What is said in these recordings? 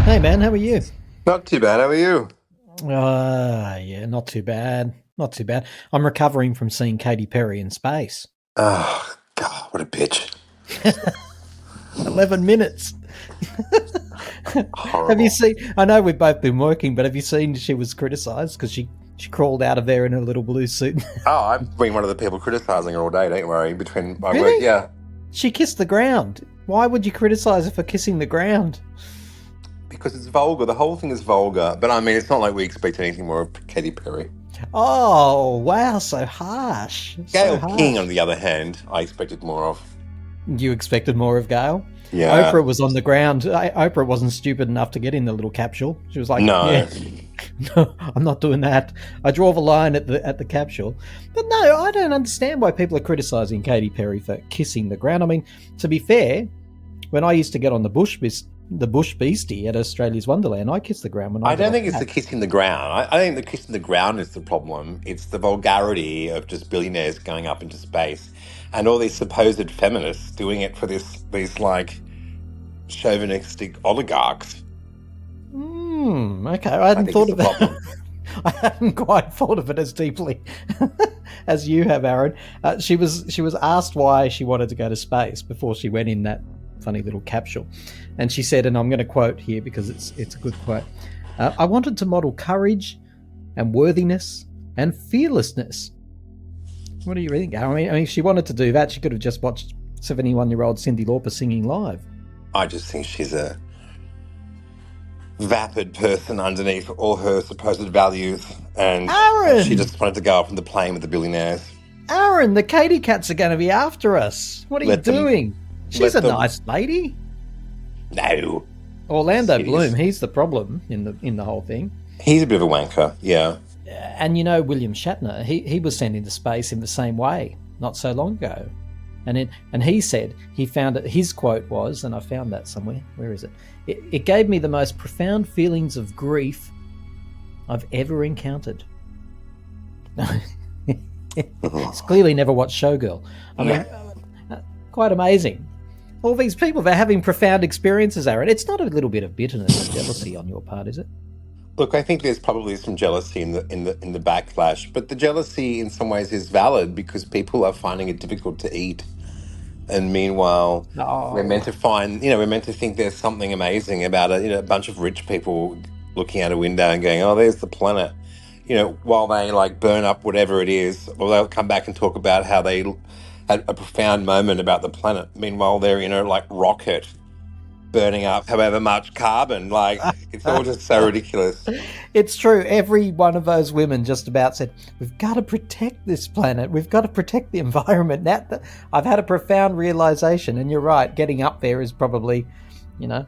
Hey man, how are you? Not too bad. How are you? Yeah, not too bad. Not too bad. I'm recovering from seeing Katy Perry in space. Oh, God, what a bitch. 11 minutes. Have you Horrible. seen? I know we've both been working, but have you seen she was criticised because she crawled out of there in a little blue suit? Oh, I've been one of the people criticising her all day, don't worry, between my work. Really? Yeah, She kissed the ground. Why would you criticise her for kissing the ground? because it's vulgar. The whole thing is vulgar. But I mean, it's not like we expect anything more of Katy Perry. Oh, wow, so harsh. So Gail King, on harsh. the other hand, I expected more of. You expected more of Gail? Yeah. Oprah was on the ground. Oprah wasn't stupid enough to get in the little capsule. She was like, "Yeah, No. no, I'm not doing that. I draw the line at the capsule." But no, I don't understand why people are criticizing Katy Perry for kissing the ground. I mean, to be fair, when I used to get on the bush beastie at Australia's Wonderland, I kissed the ground when I I got don't off think it's the that. kissing the ground. I think the kissing the ground is the problem. It's the vulgarity of just billionaires going up into space and all these supposed feminists doing it for these like chauvinistic oligarchs. Okay, I I hadn't think it's thought the of that. problem. I hadn't quite thought of it as deeply as you have, Aaron. She was asked why she wanted to go to space before she went in that funny little capsule, and she said, and I'm going to quote here because it's a good quote. I wanted to model courage and worthiness and fearlessness. What do you think, Aaron? I mean, if she wanted to do that, she could have just watched 71-year-old Cyndi Lauper singing live. I just think she's a vapid person underneath all her supposed values, and she Aaron, just wanted to go up in the plane with the billionaires. Aaron, the Katy cats are going to be after us. What are you Let them, doing? She's let a them. nice lady. No, Orlando Bloom, cities. he's the problem in the whole thing. He's a bit of a wanker. Yeah. And William Shatner, he was sent into space in the same way not so long ago. And he said he found it. His quote was, and I found that somewhere. Where is it? It gave me the most profound feelings of grief I've ever encountered. He's clearly never watched Showgirl. I No. mean, quite amazing. All these people, they're having profound experiences, Aaron. It's not a little bit of bitterness and jealousy on your part, is it? Look, I think there's probably some jealousy in the backlash, but the jealousy in some ways is valid because people are finding it difficult to eat. And meanwhile, Oh, we're meant to think there's something amazing about it. A bunch of rich people looking out a window and going, "Oh, there's the planet." While they like burn up whatever it is, or they'll come back and talk about how they had a profound moment about the planet. Meanwhile, they're in a like rocket burning up however much carbon. Like it's all just so ridiculous. it's true. Every one of those women just about said, "We've got to protect this planet. We've got to protect the environment." Now, I've had a profound realization, and you're right. Getting up there is probably, you know,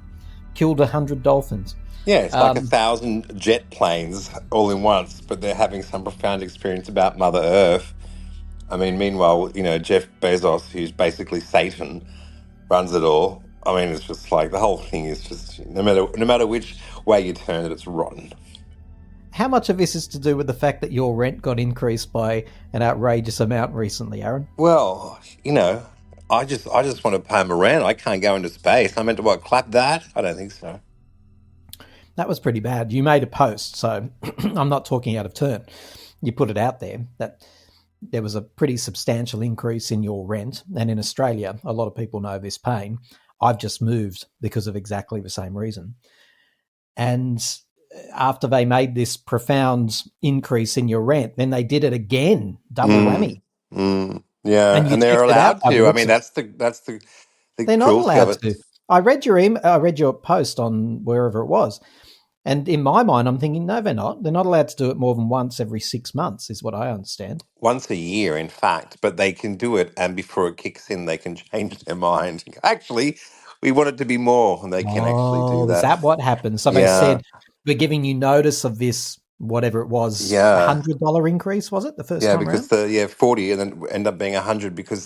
killed 100 dolphins. Yeah, it's like a Um, thousand jet planes all in once, but they're having some profound experience about Mother Earth. I mean, meanwhile, Jeff Bezos, who's basically Satan, runs it all. I mean, it's just like the whole thing is just no matter which way you turn it, it's rotten. how much of this is to do with the fact that your rent got increased by an outrageous amount recently, Aaron? Well, I just want to pay my rent. I can't go into space. I meant to what clap that? I don't think so. That was pretty bad. You made a post, so I'm not talking out of turn. You put it out there that there was a pretty substantial increase in your rent. And in Australia, a lot of people know this pain. I've just moved because of exactly the same reason. And after they made this profound increase in your rent, then they did it again, double Mm, whammy. yeah, And you and they're checked it out allowed by the to. I looks mean, of it. that's the They're not cruelty of allowed it. to. I read your email, I read your post on wherever it was. And in my mind, I'm thinking, no, they're not. They're not allowed to do it more than once every 6 months, is what I understand. Once a year, in fact, but they can do it, and before it kicks in, they can change their mind. Actually, we want it to be more, and they can actually do Oh, is that. that what happened? So they Yeah, said, we're giving you notice of this, whatever it was, yeah, $100 increase, was it, the first yeah. time Because around? the 40, and then end up being 100 because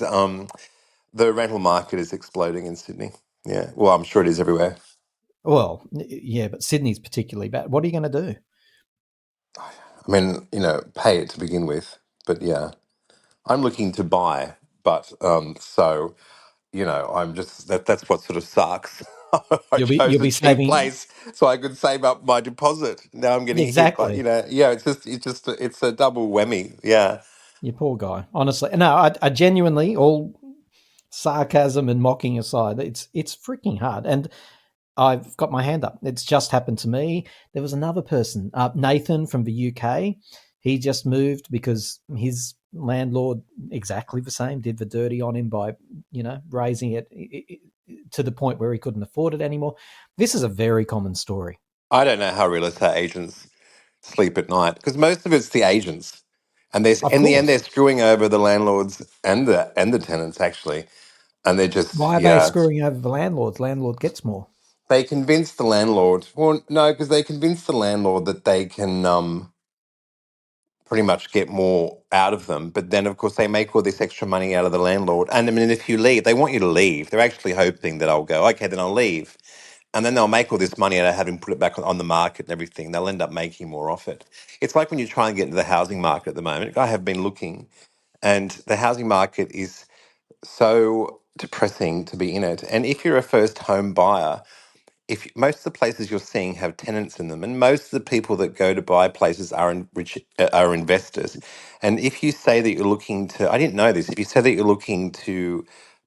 the rental market is exploding in Sydney. Yeah, well, I'm sure it is everywhere. Well, yeah, but Sydney's particularly bad. What are you going to do? I mean, pay it to begin with, but yeah, I'm looking to buy, but I'm just that's what sort of sucks. I chose you'll a be cheap saving place so I could save up my deposit. Now I'm getting hit by, exactly. yeah. It's a double whammy. Yeah, You poor guy. Honestly, no, I genuinely, all sarcasm and mocking aside, it's freaking hard. And I've got my hand up. It's just happened to me. There was another person, Nathan from the UK. He just moved because his landlord, exactly the same, did the dirty on him by, raising it to the point where he couldn't afford it anymore. This is a very common story. I don't know how real estate agents sleep at night because most of it's the agents, and they're Of in the end they're course. screwing over the landlords and the tenants actually, and they're just Why are they screwing over the landlords? Landlord gets more. they convince the landlord. Well, no, because they convince the landlord that they can pretty much get more out of them. But then, of course, they make all this extra money out of the landlord. And I mean, if you leave, they want you to leave. They're actually hoping that I'll go, okay, then I'll leave. And then they'll make all this money out of having put it back on the market and everything. They'll end up making more off it. It's like when you try and get into the housing market at the moment. I have been looking, and the housing market is so depressing to be in it. And if you're a first home buyer, if most of the places you're seeing have tenants in them, and most of the people that go to buy places are investors, and if you say that you're looking to, I didn't know this. If you say that you're looking to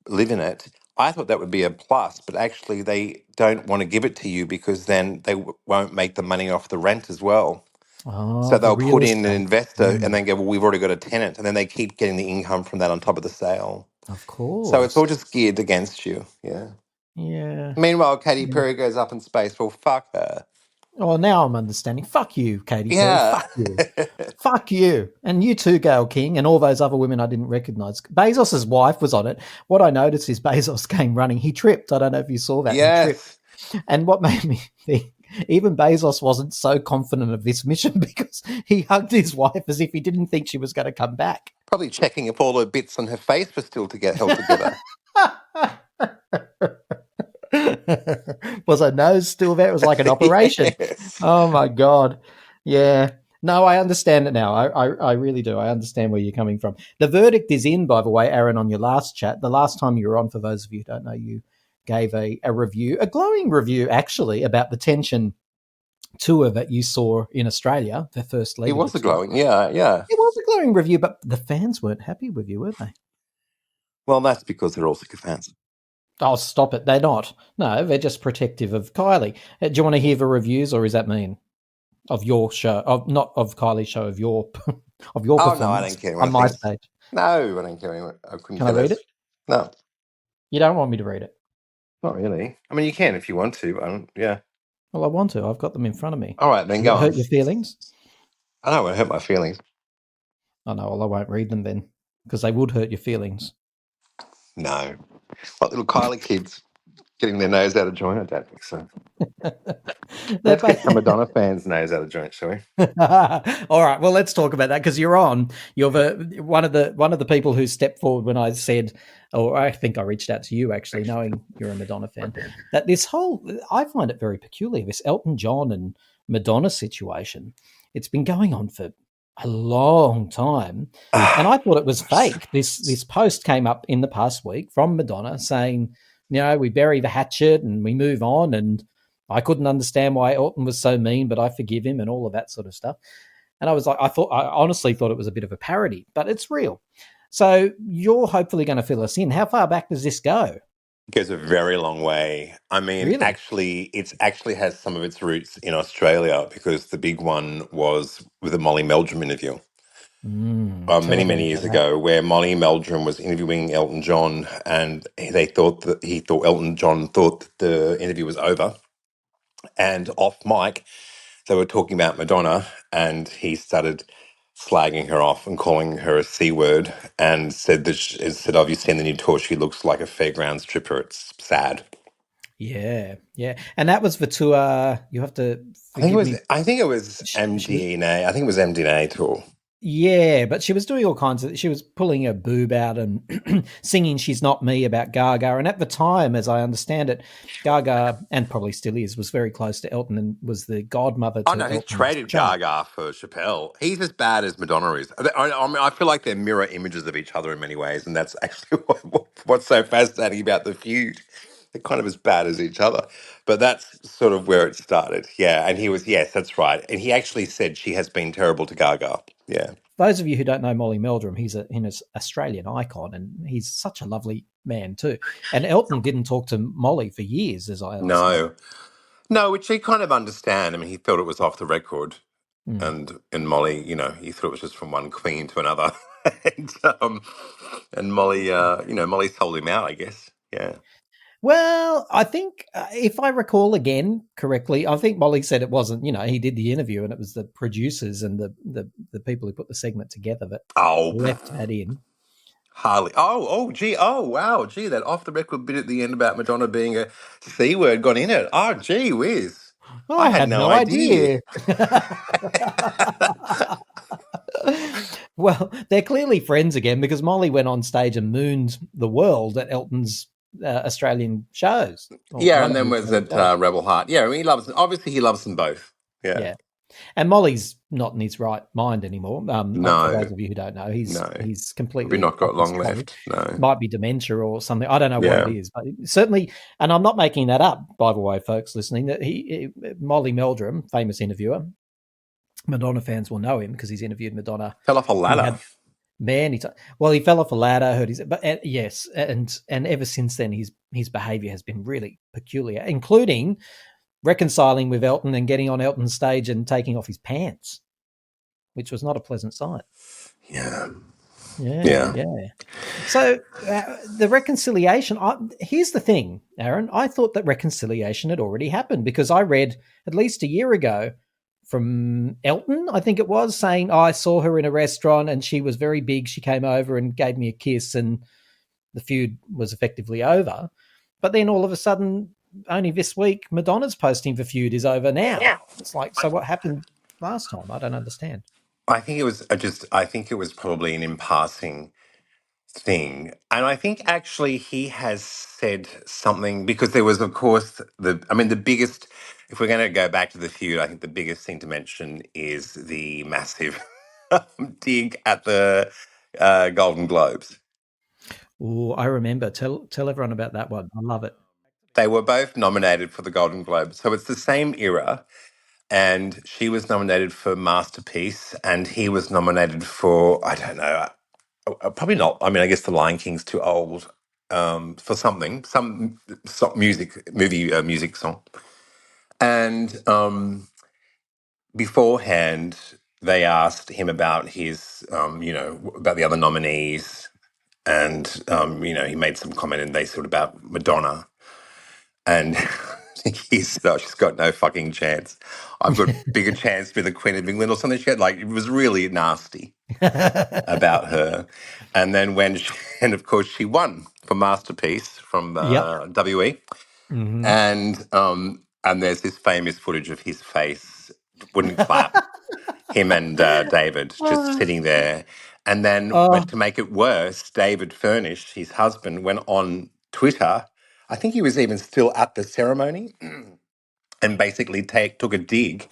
live in it, I thought that would be a plus, but actually they don't want to give it to you because then they won't make the money off the rent as well. Oh, So the they'll real put in an estate. investor and Mm, then go, well, we've already got a tenant, and then they keep getting the income from that on top of the sale. of So it's course. all just geared against you. Yeah. Yeah. Meanwhile, Katy Yeah. Perry goes up in space. Well, fuck her. Oh, now I'm understanding. Fuck you, Katy Perry. Yeah. Fuck you. Fuck you. And you too, Gail King, and all those other women I didn't recognize. Bezos' wife was on it. What I noticed is Bezos came running. He tripped. I don't know if you saw that. He tripped. Yes. And what made me think, even Bezos wasn't so confident of this mission because he hugged his wife as if he didn't think she was going to come back. Probably checking if all her bits on her face were still to get held together. Was her nose still there? It was like an operation. Yes. Oh my god. Yeah. No, I understand it now. I really do. I understand where you're coming from. The verdict is in, by the way, Aaron, on your last chat. The last time you were on, for those of you who don't know, you gave a review, a glowing review, actually, about the Tension tour that you saw in Australia, the first It leg of the was a tour. glowing. Yeah, yeah. It was a glowing review, but the fans weren't happy with you, were they? Well, that's because they're all sycophants. Oh, stop it. They're not. No, they're just protective of Kylie. Do you want to hear the reviews, or is that mean? Of your show, of not of Kylie's show, of your of your Oh, no, I performance don't care what on I my think. stage. No, I don't care anyway. I couldn't Can I care read less. it? No, You don't want me to read it. not really. I mean, you can if you want to. I don't, yeah. Well, I want to. I've got them in front of me. All right, then Will go it on. hurt your feelings? I don't want to hurt my feelings. Oh no, well I won't read them then, because they would hurt your feelings. No. What little Kylie kids getting their nose out of joint? I don't think so. They're Let's get some ba- Madonna fans' nose out of joint, shall we? All right. Well, let's talk about that because you're on. You're one of the people who stepped forward when I said, or I think I reached out to you actually, knowing you're a Madonna fan. That this whole, I find it very peculiar. This Elton John and Madonna situation. It's been going on for a long time, and I thought it was fake. This post came up in the past week from Madonna saying, we bury the hatchet and we move on, and I couldn't understand why Elton was so mean, but I forgive him and all of that sort of stuff. And I was like, I honestly thought it was a bit of a parody, but it's real. So you're hopefully going to fill us in. How far back does this go? Goes a very long way. I mean, Really? it's actually has some of its roots in Australia because the big one was with the Molly Meldrum interview Tell many, me many years about that. ago, where Molly Meldrum was interviewing Elton John, and he thought Elton John thought that the interview was over, and off mic they were talking about Madonna, and he started slagging her off and calling her a c word, and said, "Have you seen the new tour? She looks like a fairground stripper. It's sad." Yeah, yeah. And that was the tour. You have to forgive me. I think it was She was, MDNA. I think it was MDNA tour. yeah, but she was doing all kinds of. She was pulling her boob out and singing "She's Not Me" about Gaga. And at the time, as I understand it, Gaga, and probably still is, was very close to Elton and was the godmother Oh to no, he's Elton's traded child. Gaga for Chappelle. He's as bad as Madonna is. I mean, I feel like they're mirror images of each other in many ways, and that's actually what's so fascinating about the feud. They're kind of as bad as each other. But that's sort of where it started. Yeah. And he was, yes, that's right. And he actually said she has been terrible to Gaga. Yeah. Those of you who don't know Molly Meldrum, he's an Australian icon, and he's such a lovely man too. And Elton didn't talk to Molly for years, as I understand. No. No, which he kind of understand. I mean, he felt it was off the record. Mm. And Molly, he thought it was just from one queen to another. and, um, and Molly, Molly sold him out, I guess. Yeah. Well, I think if I recall again correctly, I think Molly said it wasn't. He did the interview, and it was the producers and the people who put the segment together that Oh, left that in. Harley. Gee. Oh, wow. Gee, that off the record bit at the end about Madonna being a C word got in it. Oh, gee whiz. Oh, I I had had no no idea. idea. Well, they're clearly friends again because Molly went on stage and mooned the world at Elton's Australian shows, or Yeah, one and of the then was Australian at shows. Rebel Heart. Yeah, I mean, he loves them both. Yeah. Yeah, and Molly's not in his right mind anymore. For No, those of you who don't know, he's no. he's Probably completely not off got his long trolley. left. No. Might be dementia or something. I don't know what it Yeah. is, but certainly, and I'm not making that up, by the way, folks listening. That Molly Meldrum, famous interviewer, Madonna fans will know him because he's interviewed Madonna. Fell off a He ladder. had he fell off a ladder, hurt his, but yes, and ever since then, his behaviour has been really peculiar, including reconciling with Elton and getting on Elton's stage and taking off his pants, which was not a pleasant sight. Yeah. Yeah, Yeah. yeah. So the reconciliation. Here's the thing, Aaron. I thought that reconciliation had already happened because I read at least a year ago from Elton, I think it was, saying, I saw her in a restaurant and she was very big. She came over and gave me a kiss, and the feud was effectively over. But then all of a sudden, only this week, Madonna's posting the feud is over now. It's like, so what happened last time? I don't understand. I think it was I think it was probably an in passing thing. And I think actually he has said something because there was, of course, the biggest, if we're going to go back to the feud, I think the biggest thing to mention is the massive dig at the Golden Globes. Oh, I remember. Tell everyone about that one. I love it. They were both nominated for the Golden Globe. So it's the same era. And she was nominated for Masterpiece, and he was nominated for, I don't know, probably not. I mean, I guess The Lion King's too old for something, some music song. And beforehand, they asked him about his, about the other nominees, and he made some comment, and they said about Madonna, and he said, "Oh, she's got no fucking chance. I've got bigger chance to be the Queen of England or something." She had it was really nasty about her. And then and of course she won for Masterpiece from Yep. WE, Mm-hmm. and there's this famous footage of his face wouldn't clap. Him and David just sitting there, and then Oh, to make it worse, David Furnish, his husband, went on Twitter. I think he was even still at the ceremony, and basically took a dig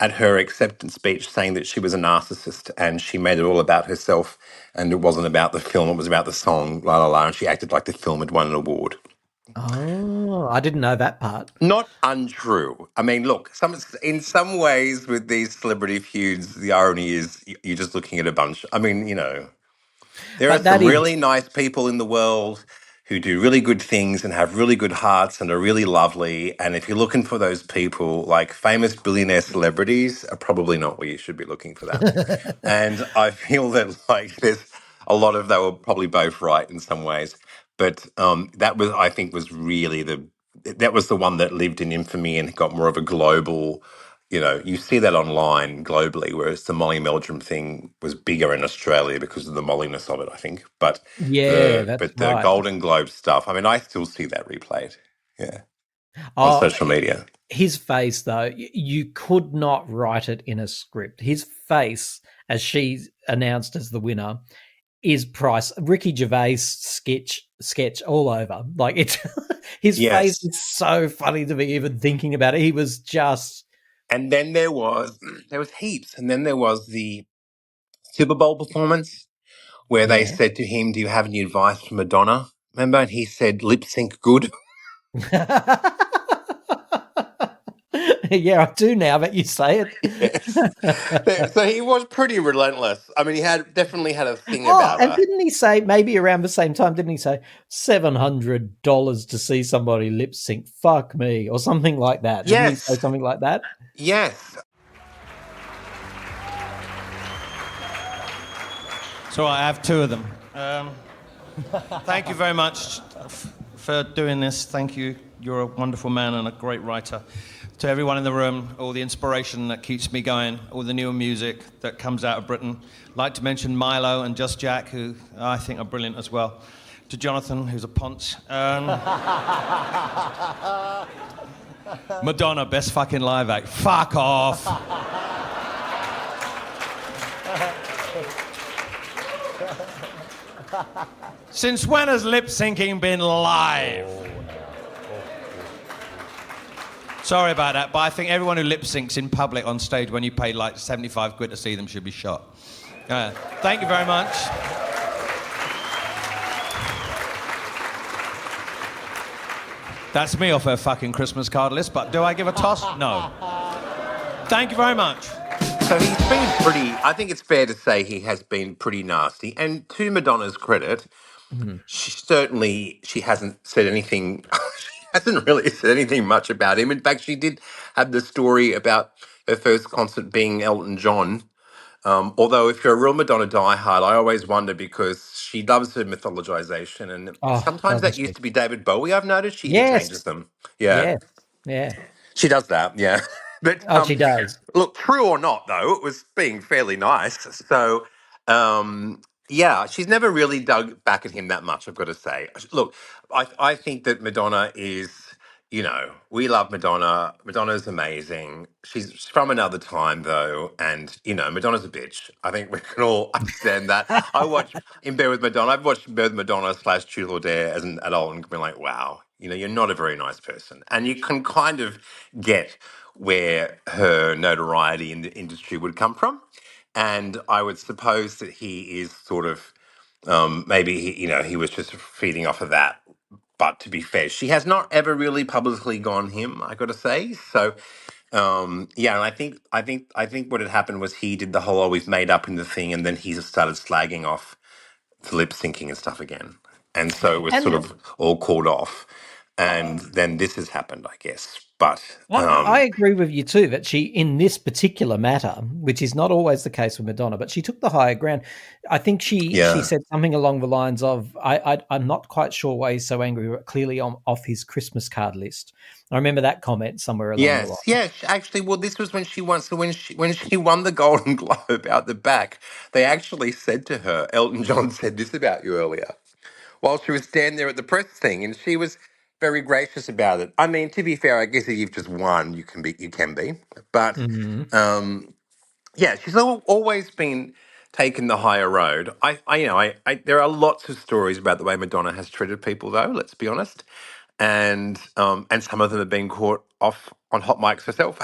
at her acceptance speech, saying that she was a narcissist and she made it all about herself and it wasn't about the film, it was about the song, la la la, and she acted like the film had won an award. I didn't know that part. Not untrue. I mean, look, in some ways with these celebrity feuds, the irony is you're just looking at a bunch. I mean, there are But that some is really nice people in the world who do really good things and have really good hearts and are really lovely. And if you're looking for those people, like famous billionaire celebrities are probably not where you should be looking for that. And I feel that there's a lot of they were probably both right in some ways, but that was I think was really that was the one that lived in infamy and got more of a global. You see that online globally, whereas the Molly Meldrum thing was bigger in Australia because of the molliness of it, I think. But yeah, the that's but the right. Golden Globe stuff, I mean, I still see that replayed, yeah, on Oh, social media. his face though, you could not write it in a script. His face, as she announced as the winner, is price Ricky Gervais sketch all over. Like it's his face Yes, is so funny to me even thinking about it. He was just and then there was heaps, and then there was the Super Bowl performance where they yeah. said to him, "Do you have any advice for Madonna?" Remember, and he said, "Lip sync good." Yeah, I do now that you say Yes. it. So he was pretty relentless. I mean, he had definitely had a thing Oh, about and her. didn't he say maybe around the same time? Didn't he say $700 to see somebody lip sync? Fuck me, or something like that? Didn't he say Yes. something like that? Yes. So I have two of them. Thank you very much for doing this. Thank you. You're a wonderful man and a great writer. To everyone in the room, all the inspiration that keeps me going, all the newer music that comes out of Britain. I'd like to mention Milo and Just Jack, who I think are brilliant as well. To Jonathan, who's a ponce. Madonna, best fucking live act. Fuck off. Since when has lip syncing been live? Sorry about that, but I think everyone who lip syncs in public on stage when you pay like 75 quid to see them should be shot. Thank you very much. That's me off her fucking Christmas card list, but do I give a toss? No. Thank you very much. So he's been pretty, I think it's fair to say he has been pretty nasty. And to Madonna's credit, Mhm. she hasn't said anything, she hasn't really said anything much about him. In fact, she did have the story about her first concert being Elton John. Although if you're a real Madonna diehard, I always wonder because she loves her mythologization. And Oh, sometimes doesn't that she? used to be David Bowie, I've noticed. She interchanges Yes, them. Yeah. yes, yeah. She does that, yeah. But Oh, she does. look, true or not, though, it was being fairly nice. So, yeah, she's never really dug back at him that much. I've got to say. Look, I think that Madonna is, we love Madonna. Madonna's amazing. She's from another time, though, and Madonna's a bitch. I think we can all understand that. I watch In Bed with Madonna. I've watched In Bed with Madonna / Truth or Dare as an adult and been like, wow, you're not a very nice person. And you can kind of get where her notoriety in the industry would come from. And I would suppose that he is sort of maybe he was just feeding off of that. But to be fair, she has not ever really publicly gone him. I got to say. So yeah, and I think what had happened was he did the whole "oh, we've made up" in the thing, and then he just started slagging off the lip syncing and stuff again, and so it was sort And of all called off, and then this has happened, I guess. But I agree with you too that she, in this particular matter, which is not always the case with Madonna, but she took the higher ground. I think she yeah, said something along the lines of, I'm not quite sure why he's so angry, but clearly off his Christmas card list." I remember that comment somewhere along the yes, line. yes. Actually, well, this was when she won. So when she won the Golden Globe out the back, they actually said to her, "Elton John said this about you earlier," while she was standing there at the press thing, and she was very gracious about it. I mean, to be fair, I guess if you've just won, you can be, but Mhm. um, yeah, she's always been taking the higher road. There are lots of stories about the way Madonna has treated people, though. Let's be honest, and some of them have been caught off on hot mics herself.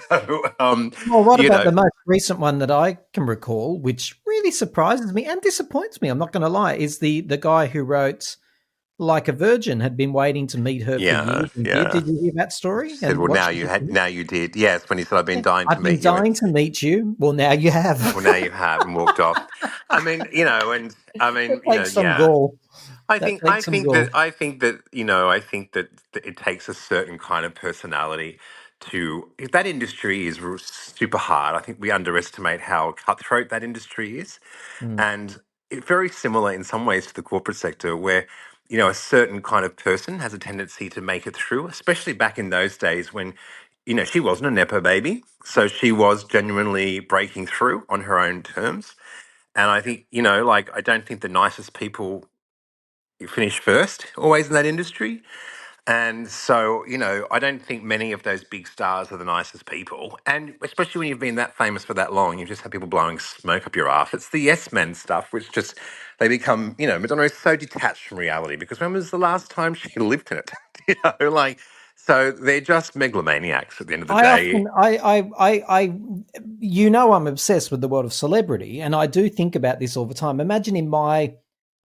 So, Well, what you about know, the most recent one that I can recall, which really surprises me and disappoints me? I'm not going to lie. Is the guy who wrote "Like a Virgin" had been waiting to meet her for yeah, years and years. yeah. Did you hear that She story said, and "Well, what now she you just had, did? now you did." Yes, when he said, "I've been Yeah, dying to I've been meet you," and dying to meet you. Well, now you have. well, now you have, and walked off. I mean, and I That mean, takes some yeah. gall. I That think I takes some think that gall. I think that I think that it takes a certain kind of personality to if that industry is super hard. I think we underestimate how cutthroat that industry is, Mm. and it's very similar in some ways to the corporate sector, where a certain kind of person has a tendency to make it through, especially back in those days when she wasn't a nepo baby, so she was genuinely breaking through on her own terms. And I think like I don't think the nicest people finish first always in that industry. And so, I don't think many of those big stars are the nicest people. And especially when you've been that famous for that long, you've just had people blowing smoke up your ass. It's the yes men stuff, which just, they become, Madonna is so detached from reality because when was the last time she lived in it? Like, so they're just megalomaniacs at the end of the I day. often, I'm obsessed with the world of celebrity, and I do think about this all the time. Imagine in my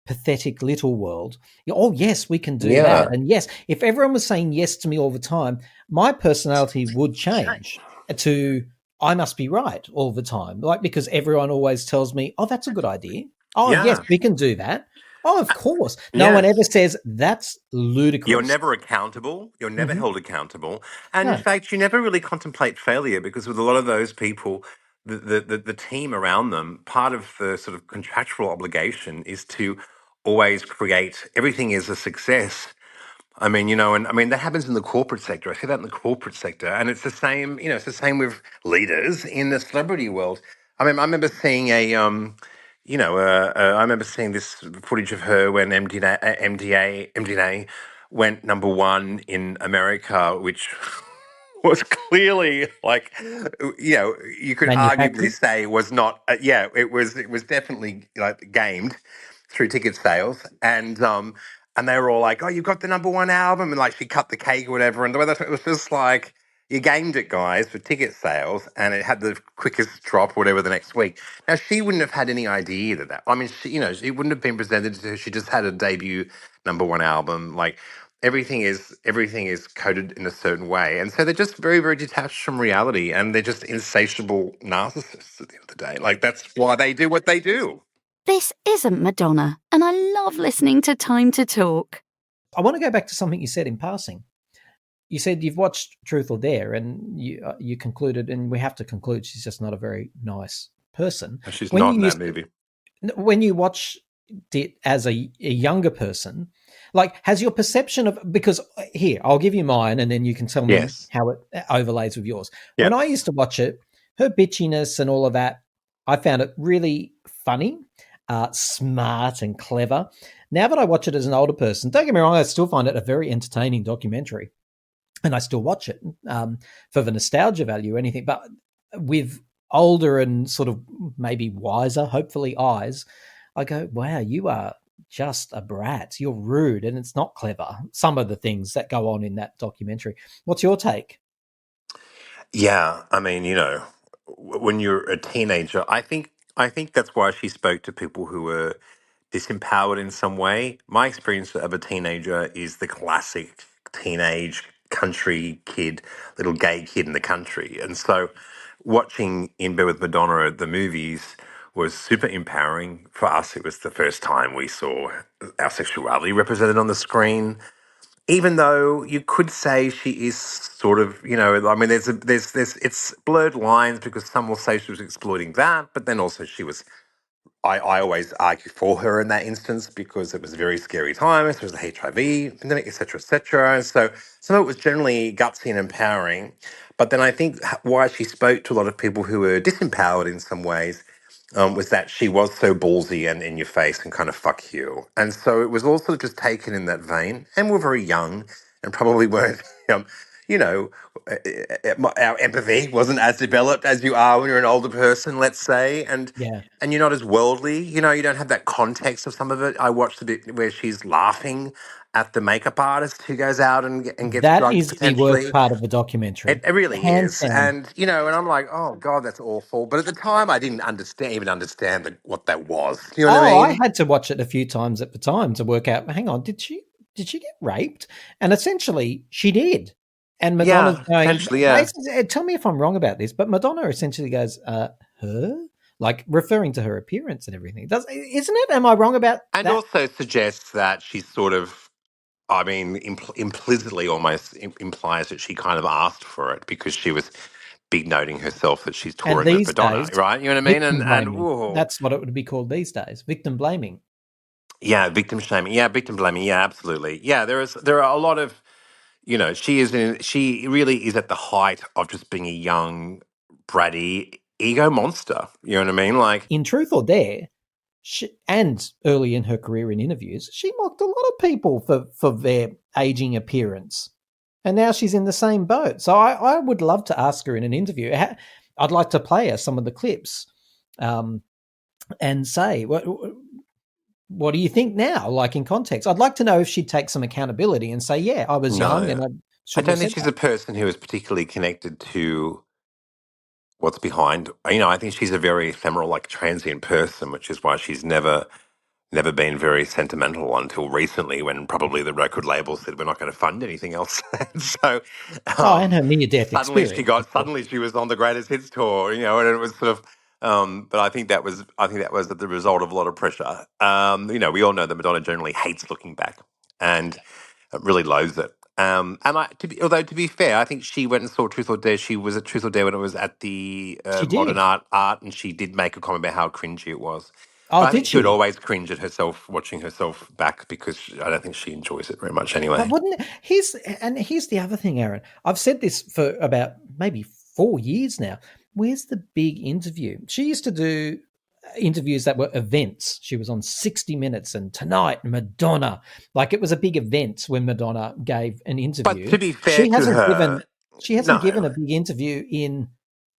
pathetic little world, oh yes, we can do Yeah. that. And yes, if everyone was saying yes to me all the time, my personality would change to I must be right all the time. Like, because everyone always tells me, oh, that's a good idea. Oh yes, Yeah. we can do that. Oh, of course. No one Yes. ever says that's You're ludicrous. never accountable. You're never Hmm. held accountable. And in No. fact, you never really contemplate failure because with a lot of those people, the team around them, part of the sort of contractual obligation is to always create everything is a success. I mean, and I mean that happens in the corporate sector. I see that in the corporate sector, and it's the same. It's the same with leaders in the celebrity world. I mean, I remember seeing I remember seeing this footage of her when MDA went number one in America, which was clearly like, you could arguably Manufactured. say was not. It was definitely like gamed through ticket sales, and they were all like, "Oh, you got the number one album," and like she cut the cake or whatever, and the way it was just like you gamed it, guys, for ticket sales, and it had the quickest drop, whatever, the next week. Now she wouldn't have had any idea that. I mean, it wouldn't have been presented to her. She just had a debut number one album, like. Everything is coded in a certain way, and so they're just very, very detached from reality, and they're just insatiable narcissists at the end of the day. Like that's why they do what they do. This isn't Madonna, and I love listening to Time to Talk. I want to go back to something you said in passing. You said you've watched Truth or Dare, and you concluded, and we have to conclude, she's just not a very nice person. She's When not you in that used, movie. when you watched it as a younger person, like, has your perception of, because here, I'll give you mine, and then you can tell me Yes. how it overlays with yours. Yeah. When I used to watch it, her bitchiness and all of that, I found it really funny, smart and clever. Now that I watch it as an older person, don't get me wrong, I still find it a very entertaining documentary, and I still watch it for the nostalgia value or anything. But with older and sort of maybe wiser, hopefully, eyes, I go, wow, you are just a brat. You're rude, and it's not clever. Some of the things that go on in that documentary. What's your take? Yeah, I mean, when you're a teenager, I think that's why she spoke to people who were disempowered in some way. My experience of a teenager is the classic teenage country kid, little gay kid in the country. And so watching In Bed with Madonna, the movies, was super empowering. For us, it was the first time we saw our sexuality represented on the screen, even though you could say she is sort of, I mean, there's it's blurred lines because some will say she was exploiting that, but then also she was. I always argue for her in that instance because it was a very scary time. It was the HIV pandemic, etc., etc. And so some of it was generally gutsy and empowering. But then I think why she spoke to a lot of people who were disempowered in some ways was that she was so ballsy and in your face and kind of fuck you. And so it was also just taken in that vein. And we're very young and probably weren't, you know, our empathy wasn't as developed as you are when you're an older person, let's say. Yeah, And you're not as worldly, you don't have that context of some of it. I watched the bit where she's laughing at the makeup artist who goes out and gets that drugged is the worst potentially. part of the documentary, It really hands is, down. and I'm like, oh god, that's awful. But at the time, I didn't even understand what that was. You know what I Oh, I mean? had to watch it a few times at the time to work out, hang on, did she get raped? And essentially she did. And Madonna's Yeah, going, potentially, yeah. basically, tell me if I'm wrong about this, but Madonna essentially goes, her? Like referring to her appearance and everything. Isn't it? Am I wrong about And that? also suggests that she's sort of, I mean, implicitly almost implies that she kind of asked for it because she was big noting herself that she's And touring with these Madonna, days, right? You know what I mean? victim And blaming. ooh. That's what it would be called these days. Victim blaming. Yeah, victim shaming. Yeah, victim blaming. Yeah, absolutely. Yeah, there are a lot of, she really is at the height of just being a young, bratty ego monster. You know what I mean? Like, In Truth or Dare, and early in her career in interviews, she mocked a lot of people for their aging appearance. And now she's in the same boat. So I would love to ask her in an interview. I'd like to play her some of the clips and say, what do you think now, like in context? I'd like to know if she'd take some accountability and say, yeah, I was young and no, I I shouldn't don't have think said she's that. a person who is particularly connected to what's behind. I think she's a very ephemeral, like transient person, which is why she's never never been very sentimental until recently, when probably the record label said we're not going to fund anything else. And so Oh, and um, her near-death experience, of course. suddenly she was on the greatest hits tour, and it was sort of. But I think that was the result of a lot of pressure. We all know that Madonna generally hates looking back, and really loathes it. Although to be fair, I think she went and saw Truth or Dare. She was at Truth or Dare when it was at the She Modern did. Art, and she did make a comment about how cringy it was. Oh, But I did think she would she? always cringe at herself watching herself back, because I don't think she enjoys it very much But anyway. wouldn't here's the other thing, Aaron. I've said this for about maybe 4 years now. Where's the big interview? She used to do interviews that were events. She was on 60 Minutes and Tonight, Madonna. Like, it was a big event when Madonna gave an But interview. to be fair to her, She hasn't given no. a big interview in,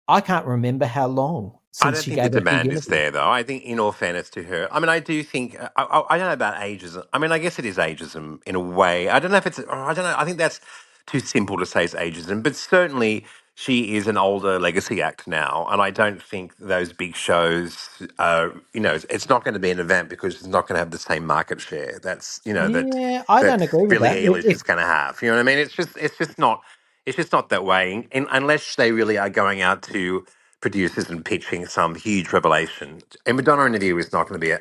I can't remember how long I since don't she think the gave a big demand is interview. there, though. I think, in all fairness to her, I mean, I do think I don't know about ageism. I mean, I guess it is ageism in a way. I don't know if it's. I don't know. I think that's too simple to say it's ageism, but certainly she is an older legacy act now, and I don't think those big shows. It's not going to be an event because it's not going to have the same market share. That's Yeah, I that don't agree with Billie that. Eilish is going to have. You know what I mean? It's just not. It's just not that way, unless they really are going out to producers and pitching some huge revelation. A Madonna interview is not going to be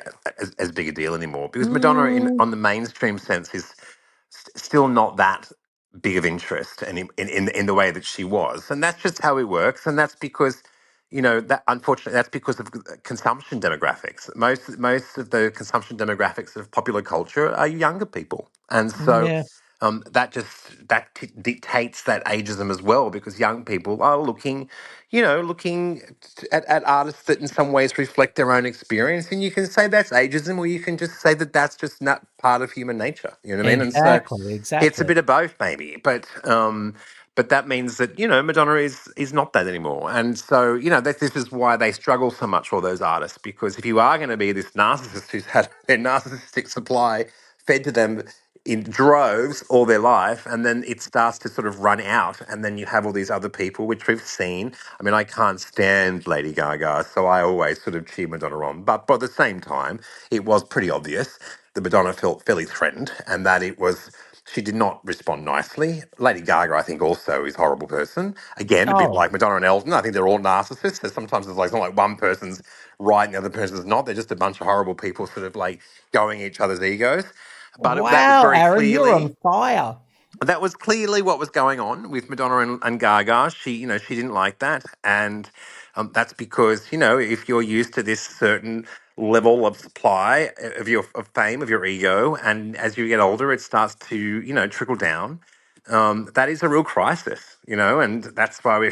as big a deal anymore, because Madonna, Mm, on the mainstream sense, is still not that big of interest, and in the way that she was, and that's just how it works, and that's because. That unfortunately, that's because of consumption demographics. Most of the consumption demographics of popular culture are younger people, and so yeah. that dictates that ageism as well, because young people are looking at artists that in some ways reflect their own experience, and you can say that's ageism, or you can just say that that's just not part of human nature. You know what I mean? And so Exactly, it's a exactly. bit of both, maybe, but that means that Madonna is not that anymore, and so this is why they struggle so much, all those artists, because if you are going to be this narcissist who's had their narcissistic supply fed to them in droves all their life, and then it starts to sort of run out, and then you have all these other people, which we've seen. I mean, I can't stand Lady Gaga, so I always sort of cheer Madonna on, but by the same time, it was pretty obvious that Madonna felt fairly threatened, and that she did not respond nicely. Lady Gaga, I think, also is a horrible person. Again, a bit Oh, like Madonna and Elton. I think they're all narcissists. So sometimes it's not like one person's right and the other person's not. They're just a bunch of horrible people sort of like going each other's egos. But that was wow, very Aaron, you're clearly on fire. what was going on with Madonna and Gaga. She didn't like that, and that's because if you're used to this certain level of supply of fame, of your ego, and as you get older, it starts to trickle down. That is a real crisis, and that's why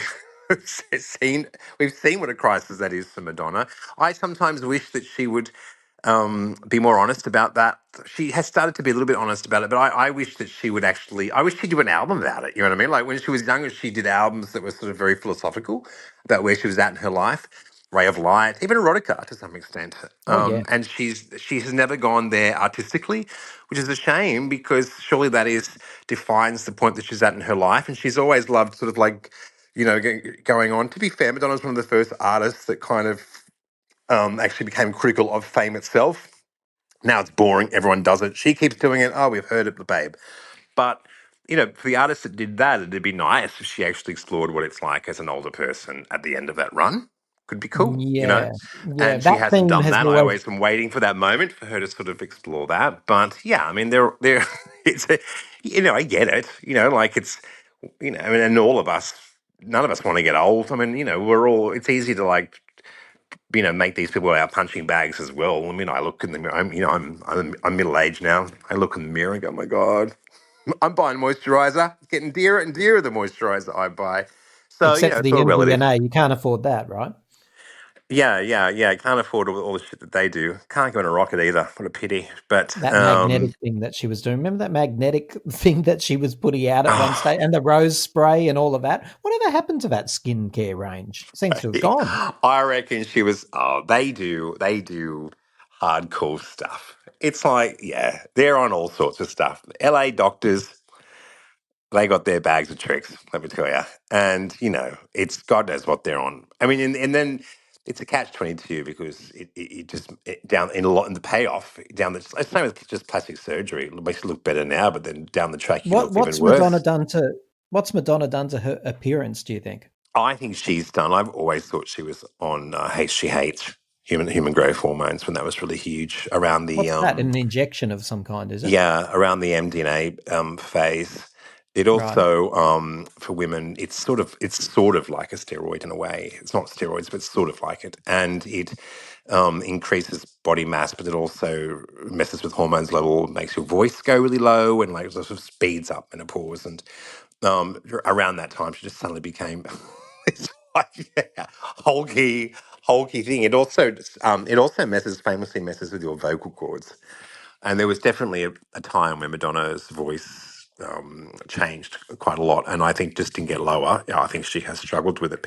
seen we've seen what a crisis that is for Madonna. I sometimes wish that she would be more honest about that. She has started to be a little bit honest about it, but I wish that she would actually. I wish she'd do an album about it. You know what I mean? Like, when she was younger, she did albums that were sort of very philosophical about where she was at in her life, Ray of Light, even erotica to some extent. Oh yeah. And she has never gone there artistically, which is a shame, because surely that defines the point that she's at in her life, and she's always loved sort of like going on. To be fair, Madonna's one of the first artists that kind of actually became critical of fame itself. Now it's boring. Everyone does it. She keeps doing it. Oh, we've heard it, the babe. But, for the artist that did that, it'd be nice if she actually explored what it's like as an older person at the end of that run. Could be cool. Yeah, yeah. And she That hasn't theme done has that. I always. always am waiting for that moment for her to sort of explore that. But yeah, I mean, there, it's I get it. Like it's, I mean, and all of us, none of us want to get old. I mean, it's easy to like make these people our punching bags as well. I mean, I look in the mirror. I'm middle aged now. I look in the mirror and go, oh my God, I'm buying moisturizer. It's getting dearer and dearer, the moisturizer I buy. So Except for it's the all relative. MDMA, you can't afford that, right? Yeah, yeah, yeah. I can't afford all the shit that they do. Can't go on a rocket either. What a pity. But That magnetic thing that she was doing. Remember that magnetic thing that she was putting out at one stage, and the rose spray and all of that? Whatever happened to that skincare range? Seems to have gone. I reckon she was. Oh, they do hardcore stuff. It's like, yeah, they're on all sorts of stuff. LA doctors, they got their bags of tricks, let me tell you. And, it's God knows what they're on. I mean, and then it's a catch-22 because it just down in a lot in the payoff down the it's same with just plastic surgery. It makes you look better now, but then down the track you look even What's Madonna worse. done to her appearance, do you think? I think she's done. I've always thought she was on She Hates human growth hormones when that was really huge around the What's that? An injection of some kind, is it? yeah, around the MDNA phase. It Right. also for women, it's sort of like a steroid in a way. It's not steroids, but it's sort of like it, and it increases body mass, but it also messes with hormones level, makes your voice go really low, and like sort of speeds up menopause. And around that time, she just suddenly became this like hulky thing. It also famously messes with your vocal cords. And there was definitely a time when Madonna's voice changed quite a lot, and I think just didn't get lower. I think she has struggled with it.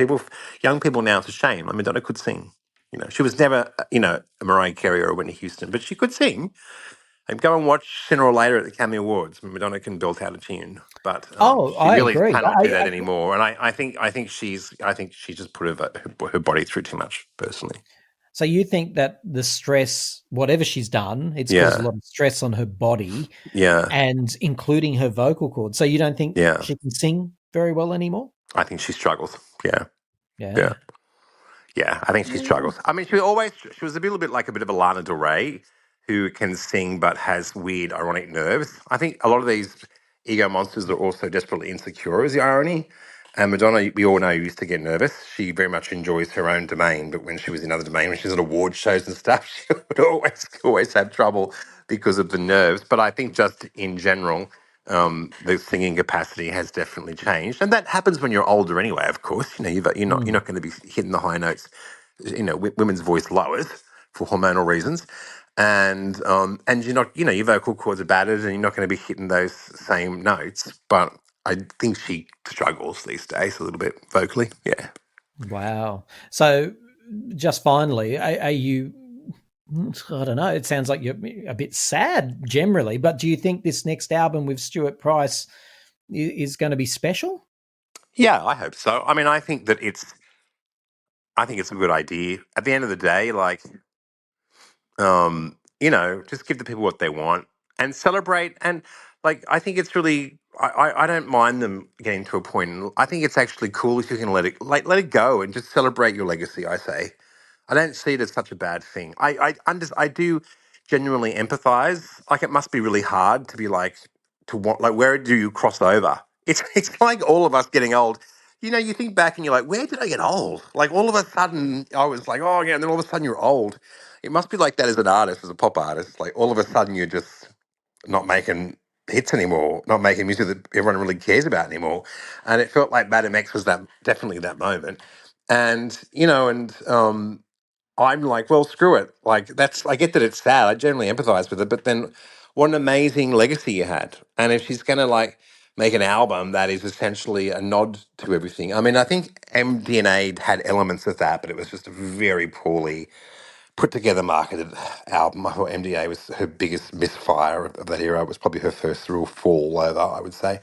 Young people now, it's a shame. I mean, Madonna could sing. She was never, a Mariah Carey or a Whitney Houston, but she could sing. And go and watch Sooner or Later at the Academy Awards. Madonna can belt out a tune, but Oh, she I really agree. cannot do that anymore. And I think she just put her body through too much. Personally, So you think that the stress, whatever she's done, it's caused a yeah, lot of stress on her body yeah, and including her vocal cords. So you don't think yeah. she can sing very well anymore? I think she struggles. Yeah, yeah. Yeah. Yeah, I think she Mm. struggles. I mean, she was a little bit like a bit of a Lana Del Rey who can sing but has weird ironic nerves. I think a lot of these ego monsters are also desperately insecure is the irony. And Madonna, we all know, used to get nervous. She very much enjoys her own domain, but when she was in other domain, when she's at award shows and stuff, she would always have trouble because of the nerves. But I think just in general, the singing capacity has definitely changed, and that happens when you're older anyway. Of course, you're not going to be hitting the high notes. Women's voice lowers for hormonal reasons, and you're not, your vocal cords are battered, and you're not going to be hitting those same notes. But I think she struggles these days a little bit vocally. Yeah. Wow. So just finally, are you, I don't know, it sounds like you're a bit sad generally, but do you think this next album with Stuart Price is going to be special? Yeah, I hope so. I mean, I think it's a good idea. At the end of the day, like, just give the people what they want and celebrate. And like, I think it's really, I don't mind them getting to a point. I think it's actually cool if you can let it go and just celebrate your legacy. I say, I don't see it as such a bad thing. I do genuinely empathize. Like, it must be really hard to be like, to want, like, where do you cross over? It's like all of us getting old. You think back and you're like, where did I get old? Like, all of a sudden, I was like, oh yeah, and then all of a sudden you're old. It must be like that as an artist, as a pop artist. Like, all of a sudden you're just not making hits anymore, not making music that everyone really cares about anymore. And it felt like Madam X was that definitely that moment. And I'm like, well, screw it. Like, I get that it's sad. I generally empathize with it, but then what an amazing legacy you had. And if she's going to like make an album that is essentially a nod to everything, I mean, I think MDNA had elements of that, but it was just very poorly put together marketed album. I thought MDA was her biggest misfire of that era. It was probably her first real fall over, I would say.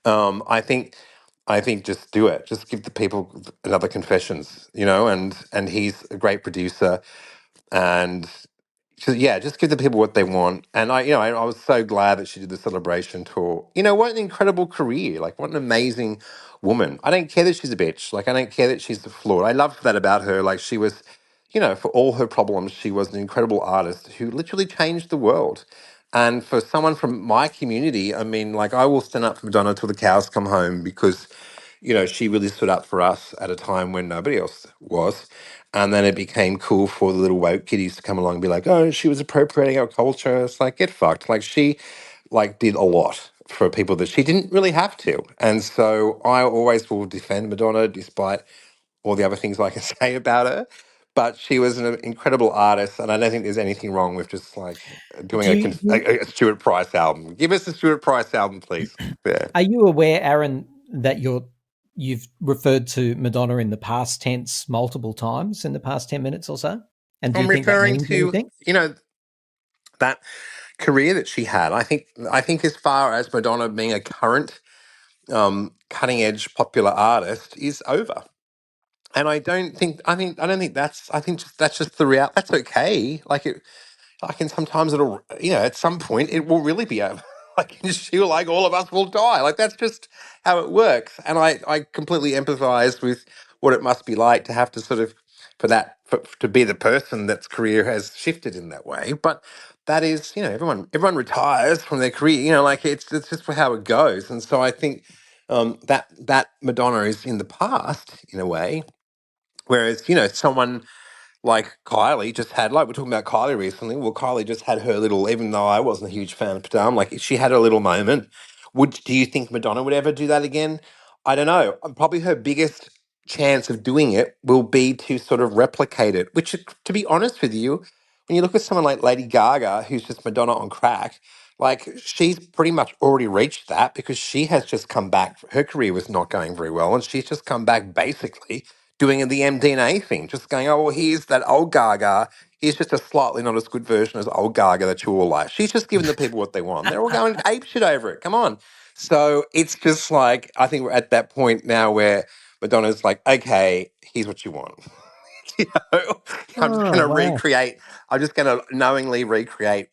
Um, I think I think just do it. Just give the people another Confessions, and he's a great producer, and just give the people what they want. And I was so glad that she did the celebration tour. What an incredible career! Like, what an amazing woman. I don't care that she's a bitch. Like, I don't care that she's flawed. I loved that about her. Like, she was, for all her problems, she was an incredible artist who literally changed the world. And for someone from my community, I mean, like, I will stand up for Madonna till the cows come home because, she really stood up for us at a time when nobody else was. And then it became cool for the little woke kiddies to come along and be like, oh, she was appropriating our culture. It's like, get fucked. Like, she did a lot for people that she didn't really have to. And so I always will defend Madonna despite all the other things I can say about her. But she was an incredible artist, and I don't think there's anything wrong with just like doing Do you, do a Stuart Price album. Give us a Stuart Price album, please. Yeah. Are you aware, Aaron, that you've referred to Madonna in the past tense multiple times in the past 10 minutes or so? And do you I'm think that referring means to, anything? that career that she had. I think as far as Madonna being a current cutting edge popular artist is over. And I don't think that's, I think that's just the reality. That's okay. Like it, like, and sometimes it'll, at some point it will really be over. Like, she'll, like, all of us will die. Like, that's just how it works. And I completely empathize with what it must be like to have to sort of, to be the person that's career has shifted in that way. But that is, everyone retires from their career, like it's just how it goes. And so I think that Madonna is in the past in a way, whereas, someone like Kylie just had, like we're talking about Kylie recently. Well, Kylie just had her little, even though I wasn't a huge fan of Padam, like she had a little moment. Do you think Madonna would ever do that again? I don't know. Probably her biggest chance of doing it will be to sort of replicate it, which, to be honest with you, when you look at someone like Lady Gaga, who's just Madonna on crack, like she's pretty much already reached that because she has just come back. Her career was not going very well, and she's just come back basically doing the MDNA thing, just going, oh, well, here's that old Gaga. He's just a slightly not as good version as old Gaga that you all like. She's just giving the people what they want. They're all going apeshit over it. Come on. So it's just like, I think we're at that point now where Madonna's like, okay, here's what you want. you know, I'm just going Oh to wow! recreate, I'm just going to knowingly recreate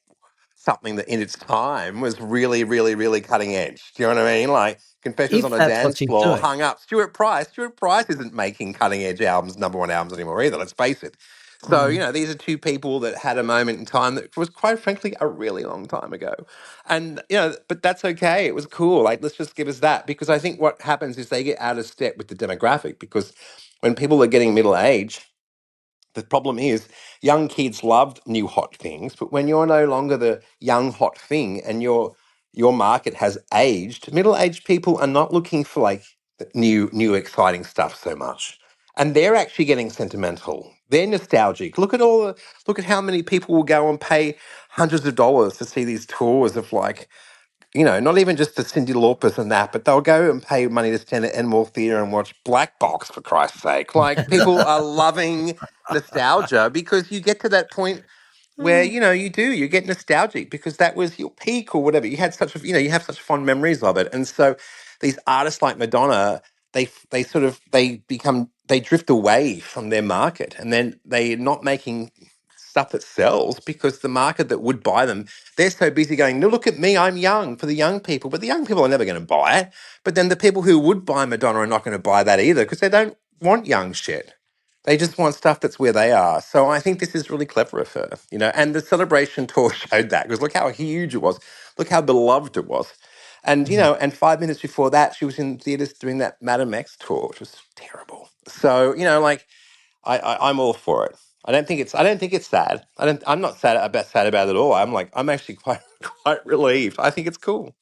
something that in its time was really, really, really cutting edge. Do you know what I mean? Like Confessions on If a that's what Dance she's Floor doing. hung up. Stuart Price. Stuart Price isn't making cutting edge albums, number one albums anymore either, let's face it. So, Mm. these are two people that had a moment in time that was quite frankly a really long time ago. And, but that's okay. It was cool. Like, let's just give us that. Because I think what happens is they get out of step with the demographic because when people are getting middle age, the problem is young kids loved new hot things, but when you're no longer the young hot thing and your market has aged, middle-aged people are not looking for like new exciting stuff so much. And they're actually getting sentimental. They're nostalgic. Look at how many people will go and pay hundreds of dollars to see these tours of like not even just the Cyndi Laupers and that, but they'll go and pay money to stand at Enmore Theatre and watch Black Box, for Christ's sake. Like, people are loving nostalgia because you get to that point where, you get nostalgic because that was your peak or whatever. You had you have such fond memories of it. And so these artists like Madonna, they drift away from their market and then they're not making stuff that sells because the market that would buy them, they're so busy going, no, look at me, I'm young, for the young people. But the young people are never going to buy it. But then the people who would buy Madonna are not going to buy that either because they don't want young shit. They just want stuff that's where they are. So I think this is really clever of her, and the celebration tour showed that because look how huge it was. Look how beloved it was. And, Mm. and 5 minutes before that, she was in theaters doing that Madame X tour, which was terrible. So, like, I'm all for it. I don't think it's sad. I'm not sad about it at all. I'm actually quite quite relieved. I think it's cool.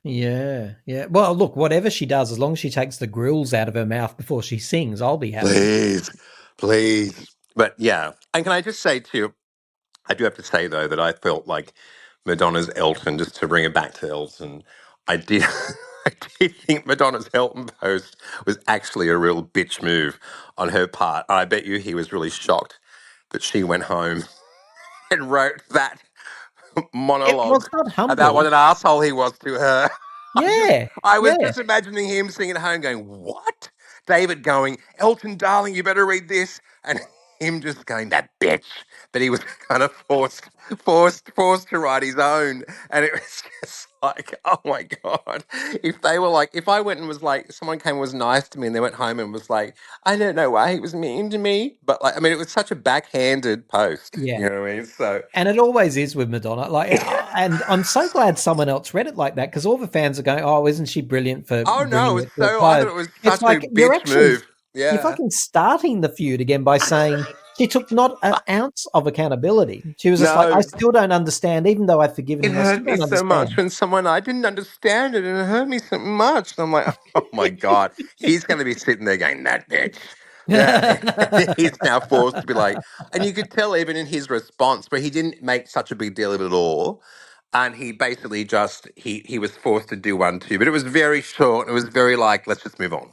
Yeah, yeah. Well, look, whatever she does, as long as she takes the grills out of her mouth before she sings, I'll be happy. Please, please. But yeah. And can I just say too, I do have to say though that I felt like Madonna's Elton, just to bring it back to Elton, I did I did think Madonna's Elton post was actually a real bitch move on her part. I bet you he was really shocked that she went home and wrote that Well, monologue it's not about what humble. an asshole he was to her. Yeah, I was yeah. just imagining him sitting at home going, "What?" David going, "Elton, darling, you better read this," and him just going, "That bitch." But he was kind of forced to write his own, and it was just like, oh my god! If I went and was like, someone came and was nice to me, and they went home and was like, "I don't know why he was mean to me," but like, I mean, it was such a backhanded post, Yeah. you know what I mean? So. And it always is with Madonna. Like, and I'm so glad someone else read it like that because all the fans are going, "Oh, isn't she brilliant for Oh no, it bringing was it to a so. I thought close?" it was It's such a like bitch move. you're Yeah. fucking starting the feud again by saying she took not an ounce of accountability. She was just like, "I No, still don't understand, even though I've forgiven it him. I hurt still me don't so much understand." when I didn't understand it, and it hurt me so much. And I'm like, oh my god, he's going to be sitting there going, "That bitch." Yeah, he's now forced to be like, and you could tell even in his response where he didn't make such a big deal of it at all, and he basically just he was forced to do one too, but it was very short. It was very like, let's just move on.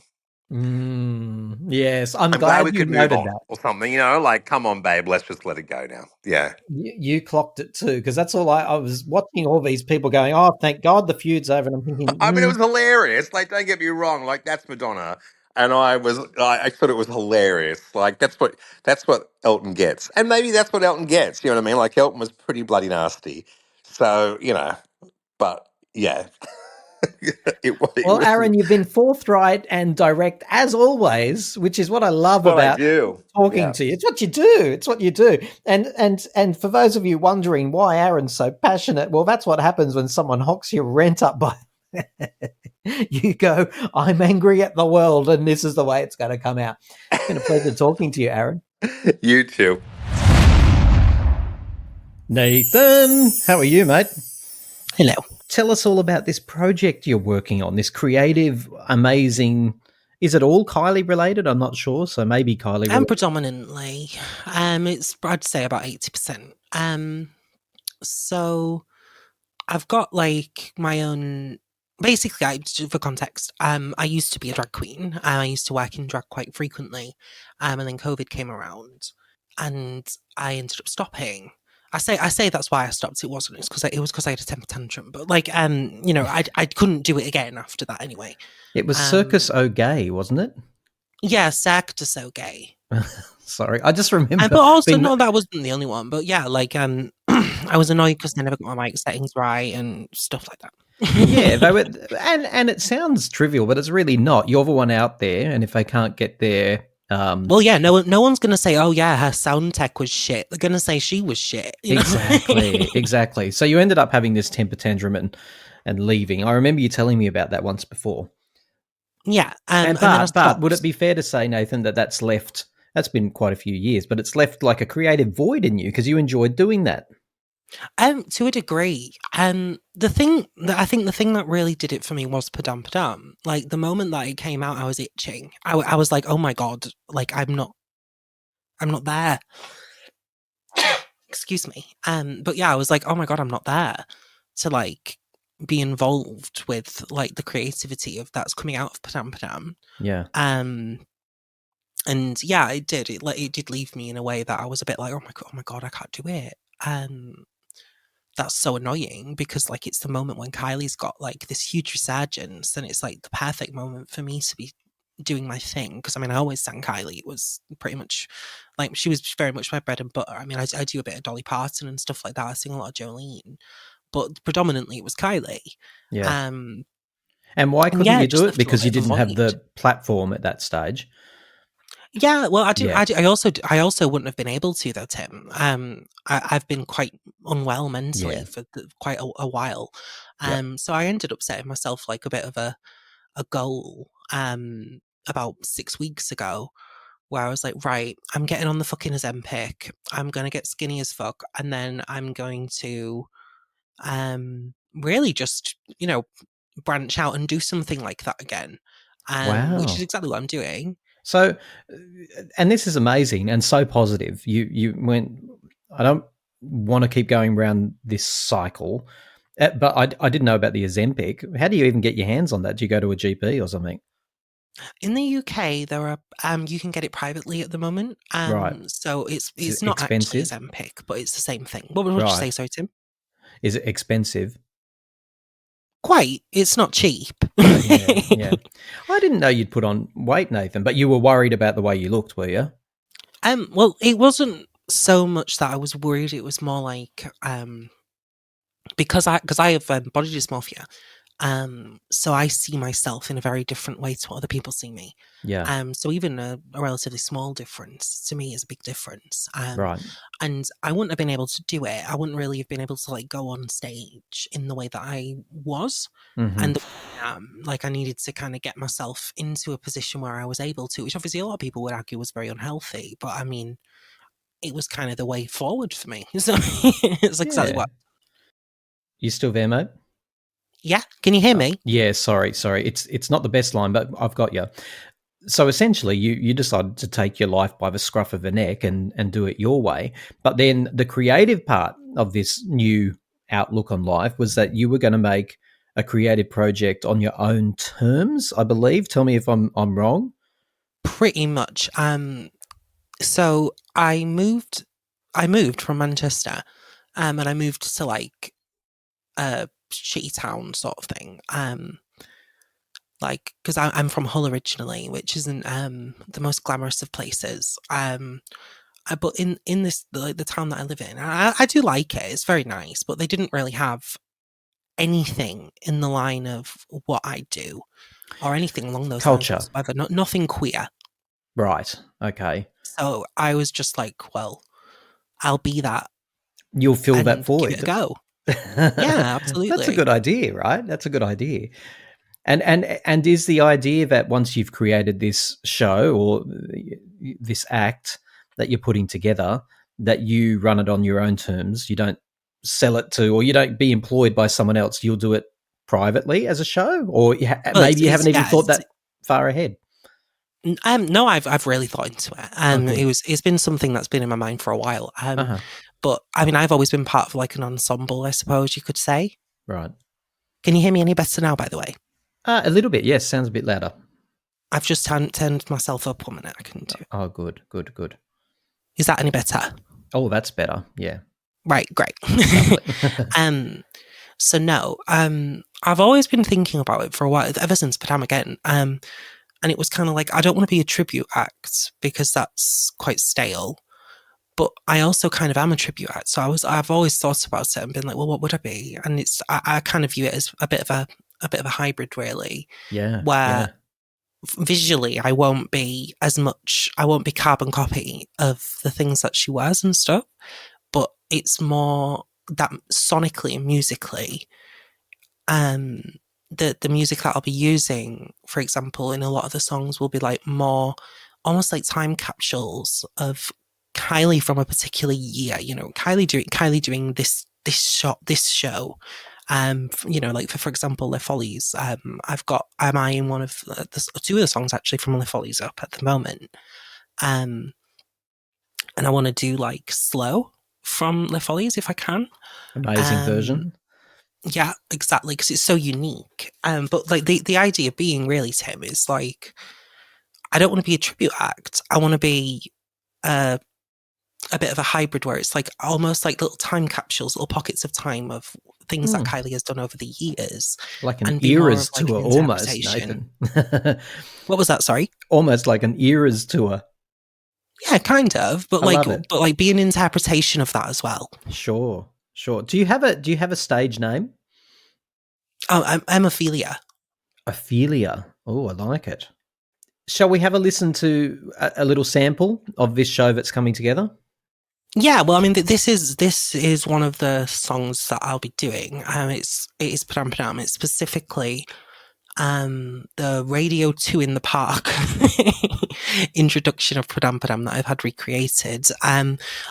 Yes, I'm I'm glad glad we you could move noted on that. or something, like, come on, babe, let's just let it go now. Yeah. You clocked it too, because that's all I was watching all these people going, "Oh, thank God the feud's over," and I'm thinking, I mean, it was hilarious. Like, don't get me wrong. Like, that's Madonna. and I thought it was hilarious. Like that's what Elton gets, and maybe that's what Elton gets. You know what I mean? Like Elton was pretty bloody nasty, so but yeah, it Well, was Aaron, you've been forthright and direct as always, which is what I love what I about do. talking Yeah. to you. It's what you do. It's what you do. And for those of you wondering why Aaron's so passionate, well, that's what happens when someone hocks your rent up by you go, I'm angry at the world, and this is the way it's going to come out. It's been a pleasure talking to you, Aaron. You too. Nathan, how are you, mate? Hello. Tell us all about this project you're working on, this creative, amazing. Is it all Kylie related? I'm not sure. So maybe Kylie related. Predominantly, it's I'd say about 80%. So I've got like my own. Basically, for context, I used to be a drag queen. I used to work in drag quite frequently, and then COVID came around, and I ended up stopping. I say that's why I stopped. It wasn't. It was because I had a temper tantrum. But like, I couldn't do it again after that anyway. It was Circus O'Gay, wasn't it? Yeah, Cirque So Gay. Sorry, I just remember. But also, no, that wasn't the only one. But yeah, like, I was annoyed because I never got my mic settings right and stuff like that. Yeah, they were, and it sounds trivial, but it's really not. You're the one out there, and if they can't get their, well, yeah, no one's gonna say, "Oh, yeah, her sound tech was shit." They're gonna say she was shit. You know? Exactly. So you ended up having this temper tantrum and leaving. I remember you telling me about that once before. Yeah, but would it be fair to say, Nathan, that's left? That's been quite a few years, but it's left like a creative void in you because you enjoyed doing that. To a degree. The thing that really did it for me was Padam Padam. Like the moment that it came out, I was itching. I was like, oh my god, like I'm not there. Excuse me. But yeah, I was like, oh my god, I'm not there to like be involved with like the creativity of that's coming out of Padam Padam. Yeah. And yeah, it did. It did leave me in a way that I was a bit like, oh my god, I can't do it. That's so annoying because like it's the moment when Kylie's got like this huge resurgence, and it's like the perfect moment for me to be doing my thing. Because I mean, I always sang Kylie. It was pretty much like she was very much my bread and butter. I mean, I do a bit of Dolly Parton and stuff like that. I sing a lot of Jolene, but predominantly it was Kylie. Yeah. And why couldn't you do it? Because you didn't have the platform at that stage. Yeah, well, I do. Yeah. I also wouldn't have been able to though, Tim. I've been quite unwell mentally for quite a while. So I ended up setting myself like a bit of a goal about 6 weeks ago, where I was like, right, I'm getting on the fucking Ozempic. I'm gonna get skinny as fuck, and then I'm going to really just branch out and do something like that again. Wow. Which is exactly what I'm doing. So, and this is amazing and so positive. You went, I don't want to keep going around this cycle, but I didn't know about the Ozempic. How do you even get your hands on that? Do you go to a GP or something? In the UK, there are you can get it privately at the moment. Right. So it's not expensive? actually Ozempic, but it's the same thing. What would you say, sorry, Tim? Is it expensive? Quite. It's not cheap. Yeah. I didn't know you'd put on weight, Nathan, but you were worried about the way you looked, were you? Well, it wasn't so much that I was worried. It was more like because I have body dysmorphia. So I see myself in a very different way to what other people see me. Yeah. So even a relatively small difference to me is a big difference. Right. And I wouldn't have been able to do it. I wouldn't really have been able to like go on stage in the way that I was. Mm-hmm. And like I needed to kind of get myself into a position where I was able to, which obviously a lot of people would argue was very unhealthy. But I mean, it was kind of the way forward for me. So it's exactly what. You still there, mate? Yeah, can you hear me? Yeah, sorry. It's not the best line, but I've got you. So essentially, you decided to take your life by the scruff of the neck and do it your way. But then the creative part of this new outlook on life was that you were going to make a creative project on your own terms, I believe. Tell me if I'm wrong. Pretty much. So I moved from Manchester, and I moved to like a shitty town sort of thing. like, because I'm from Hull originally, which isn't the most glamorous of places. But in this the town that I live in, I do like it. It's very nice, but they didn't really have anything in the line of what I do or anything along those Culture. lines whatsoever. Nothing queer. Right. Okay. So I was just like, well, I'll be that. You'll fill and that give void. it a go. Yeah, absolutely. That's a good idea, right? That's a good idea. And is the idea that once you've created this show or this act that you're putting together, that you run it on your own terms, you don't sell it to, or you don't be employed by someone else, you'll do it privately as a show, or maybe you haven't even thought that far ahead? No, I've really thought into it. It's been something that's been in my mind for a while. But I mean, I've always been part of like an ensemble, I suppose you could say. Right. Can you hear me any better now, by the way? A little bit, yes. Sounds a bit louder. I've just turned myself up 1 minute. I can do. Oh, good. Is that any better? Oh, that's better. Yeah. Right, great. So no, I've always been thinking about it for a while, ever since But Am Again. And it was kind of like, I don't want to be a tribute act because that's quite stale. But I also kind of am a tribute act. So I've always thought about it and been like, well, what would I be? And I kind of view it as a bit of a hybrid, really. Yeah. Where visually I won't be carbon copy of the things that she wears and stuff. But it's more that sonically and musically, the music that I'll be using, for example, in a lot of the songs will be like more almost like time capsules of Kylie from a particular year. You know, Kylie doing this show. You know, like for example, Les Folies. I've got Am I in one of two of the songs actually from Les Folies up at the moment. And I want to do like Slow from Les Folies if I can. Amazing version. Yeah, exactly, because it's so unique. But like the idea being really, Tim, is like, I don't want to be a tribute act. I want to be a bit of a hybrid where it's like almost like little time capsules, little pockets of time of things that Kylie has done over the years. Like an eras tour, almost, Nathan. What was that? Sorry? Almost like an eras tour. Yeah, kind of, but be an interpretation of that as well. Sure. Do you have a stage name? Oh, I'm Ophelia. Ophelia. Oh, I like it. Shall we have a listen to a little sample of this show that's coming together? Yeah, well, I mean, this is one of the songs that I'll be doing. It is Padam Padam. It's specifically the Radio 2 in the Park introduction of Padam Padam that I've had recreated.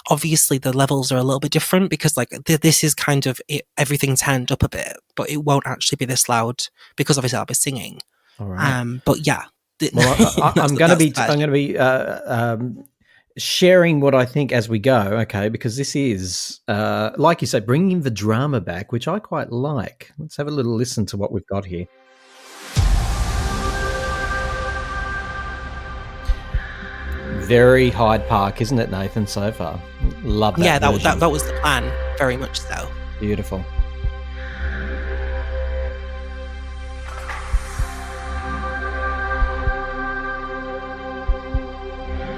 Obviously, the levels are a little bit different because, like, this is kind of everything turned up a bit, but it won't actually be this loud because obviously I'll be singing. All right. But yeah. Well, I'm going to be sharing what I think as we go, okay? Because this is, like you say, bringing the drama back, which I quite like. Let's have a little listen to what we've got here. Very Hyde Park, isn't it, Nathan? So far, love that. Yeah, version. that was the plan, very much so. Beautiful.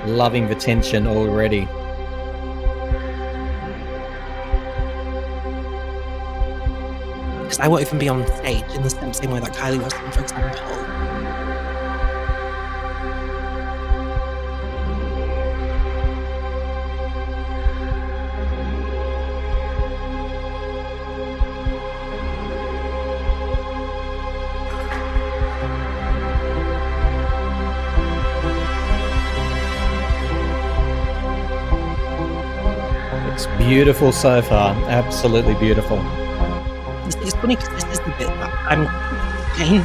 Loving the tension already. Because I won't even be on stage in the same way that Kylie was, for example. It's beautiful so far. Absolutely beautiful. It's funny because this is the bit that I'm getting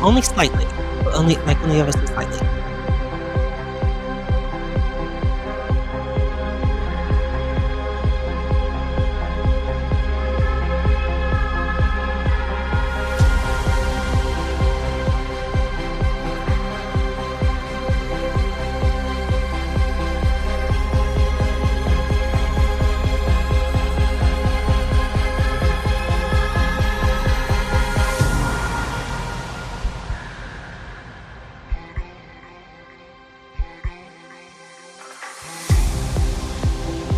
only slightly, but only ever so slightly.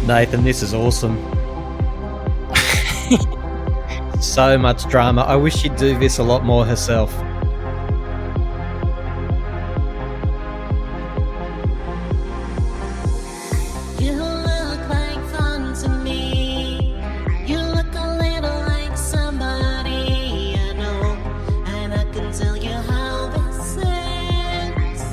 Nathan, this is awesome. So much drama. I wish she'd do this a lot more herself. You look like fun to me. You look a little like somebody I know, and I can tell you how this ends.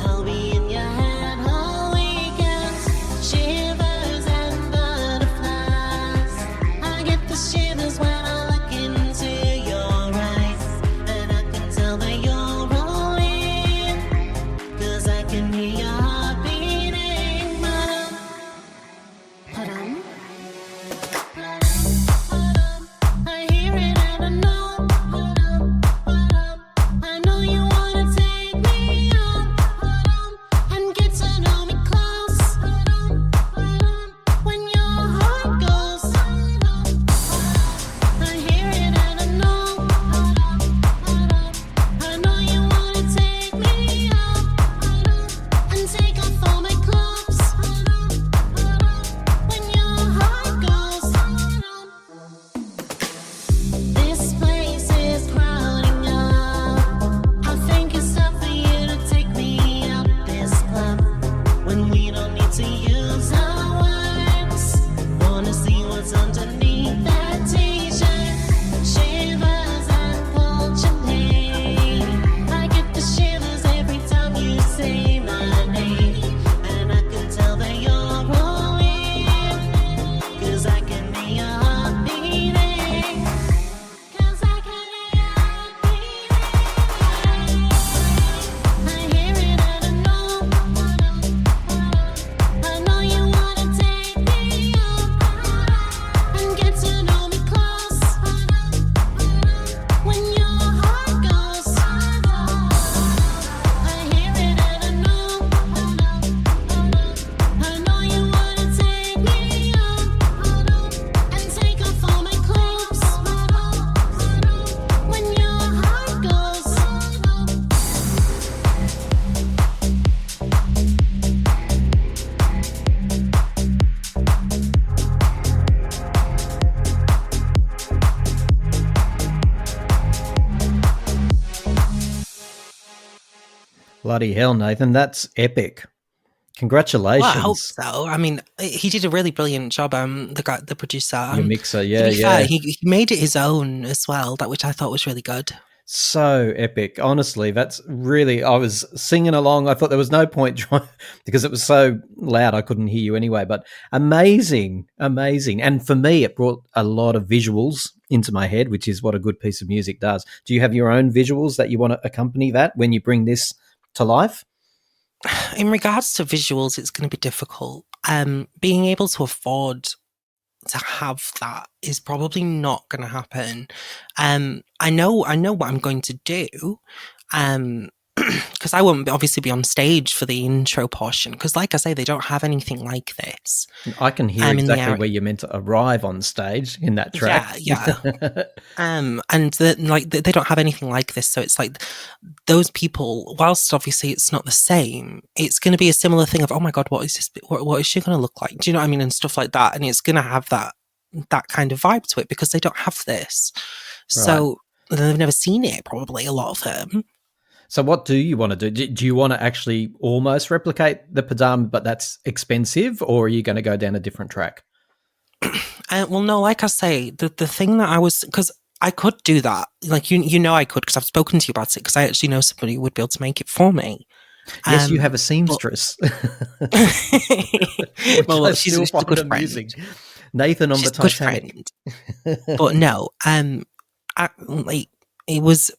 I'll be in your head all weekend. Shivers and butterflies. I get the shivers when I look into your eyes, and I can tell that you're all in, 'cause I can hear your heart beating. I hear it and I know. I know you wanna take me on and get to know me close. When your heart goes, I hear it and I know. I know you wanna take me on and take off all my clothes. When your heart goes, this place is crowding up. I think it's time for you to take me out this club when we don't need to use our words. Wanna see what's underneath that t-shirt. Shivers and cold champagne. I get the shivers every time you say my name, and I can tell that you're all in, 'cause I can hear your heart beating. 'Cause I can hear your heart beating. I hear it and I know. I know you wanna take me on and get to know me close. When your heart goes, I hear it and I know. I know you wanna take me on and take off all my clothes. When your heart goes. Bloody hell, Nathan, that's epic. Congratulations. Well, I hope so. I mean, he did a really brilliant job. The guy, the producer, Your mixer, to yeah, be fair, yeah. he made it his own as well. That which I thought was really good. So epic. Honestly, that's really, I was singing along. I thought there was no point trying because it was so loud I couldn't hear you anyway. But amazing, amazing. And for me, it brought a lot of visuals into my head, which is what a good piece of music does. Do you have your own visuals that you want to accompany that when you bring this to life? In regards to visuals, it's going to be difficult. Being able to afford to have that is probably not going to happen. I know what I'm going to do. Because I won't obviously be on stage for the intro portion. Because, like I say, they don't have anything like this. I can hear exactly where you're meant to arrive on stage in that track. Yeah. And they don't have anything like this, so it's like those people. Whilst obviously it's not the same, it's going to be a similar thing of, oh my god, what is this? What is she going to look like? Do you know what I mean? And stuff like that, and it's going to have that kind of vibe to it because they don't have this. Right. So they've never seen it. Probably a lot of them. So what do you want to do? Do you want to actually almost replicate the pajama, but that's expensive, or are you going to go down a different track? Well, no, like I say, the thing that I was, because I could do that. Like, you know I could, because I've spoken to you about it, because I actually know somebody who would be able to make it for me. Yes, you have a seamstress. Well, she's a good friend. Nathan on she's the Titanic. But no, it was,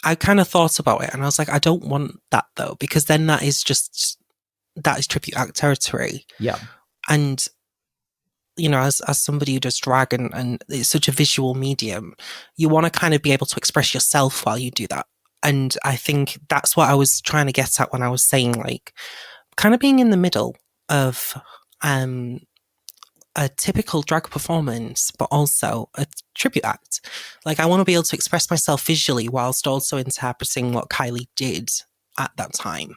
I kind of thought about it and I was like, I don't want that though, because then that is tribute act territory. Yeah. And, you know, as somebody who does drag and it's such a visual medium, you want to kind of be able to express yourself while you do that. And I think that's what I was trying to get at when I was saying, like, kind of being in the middle of a typical drag performance, but also a tribute act. Like, I want to be able to express myself visually whilst also interpreting what Kylie did at that time.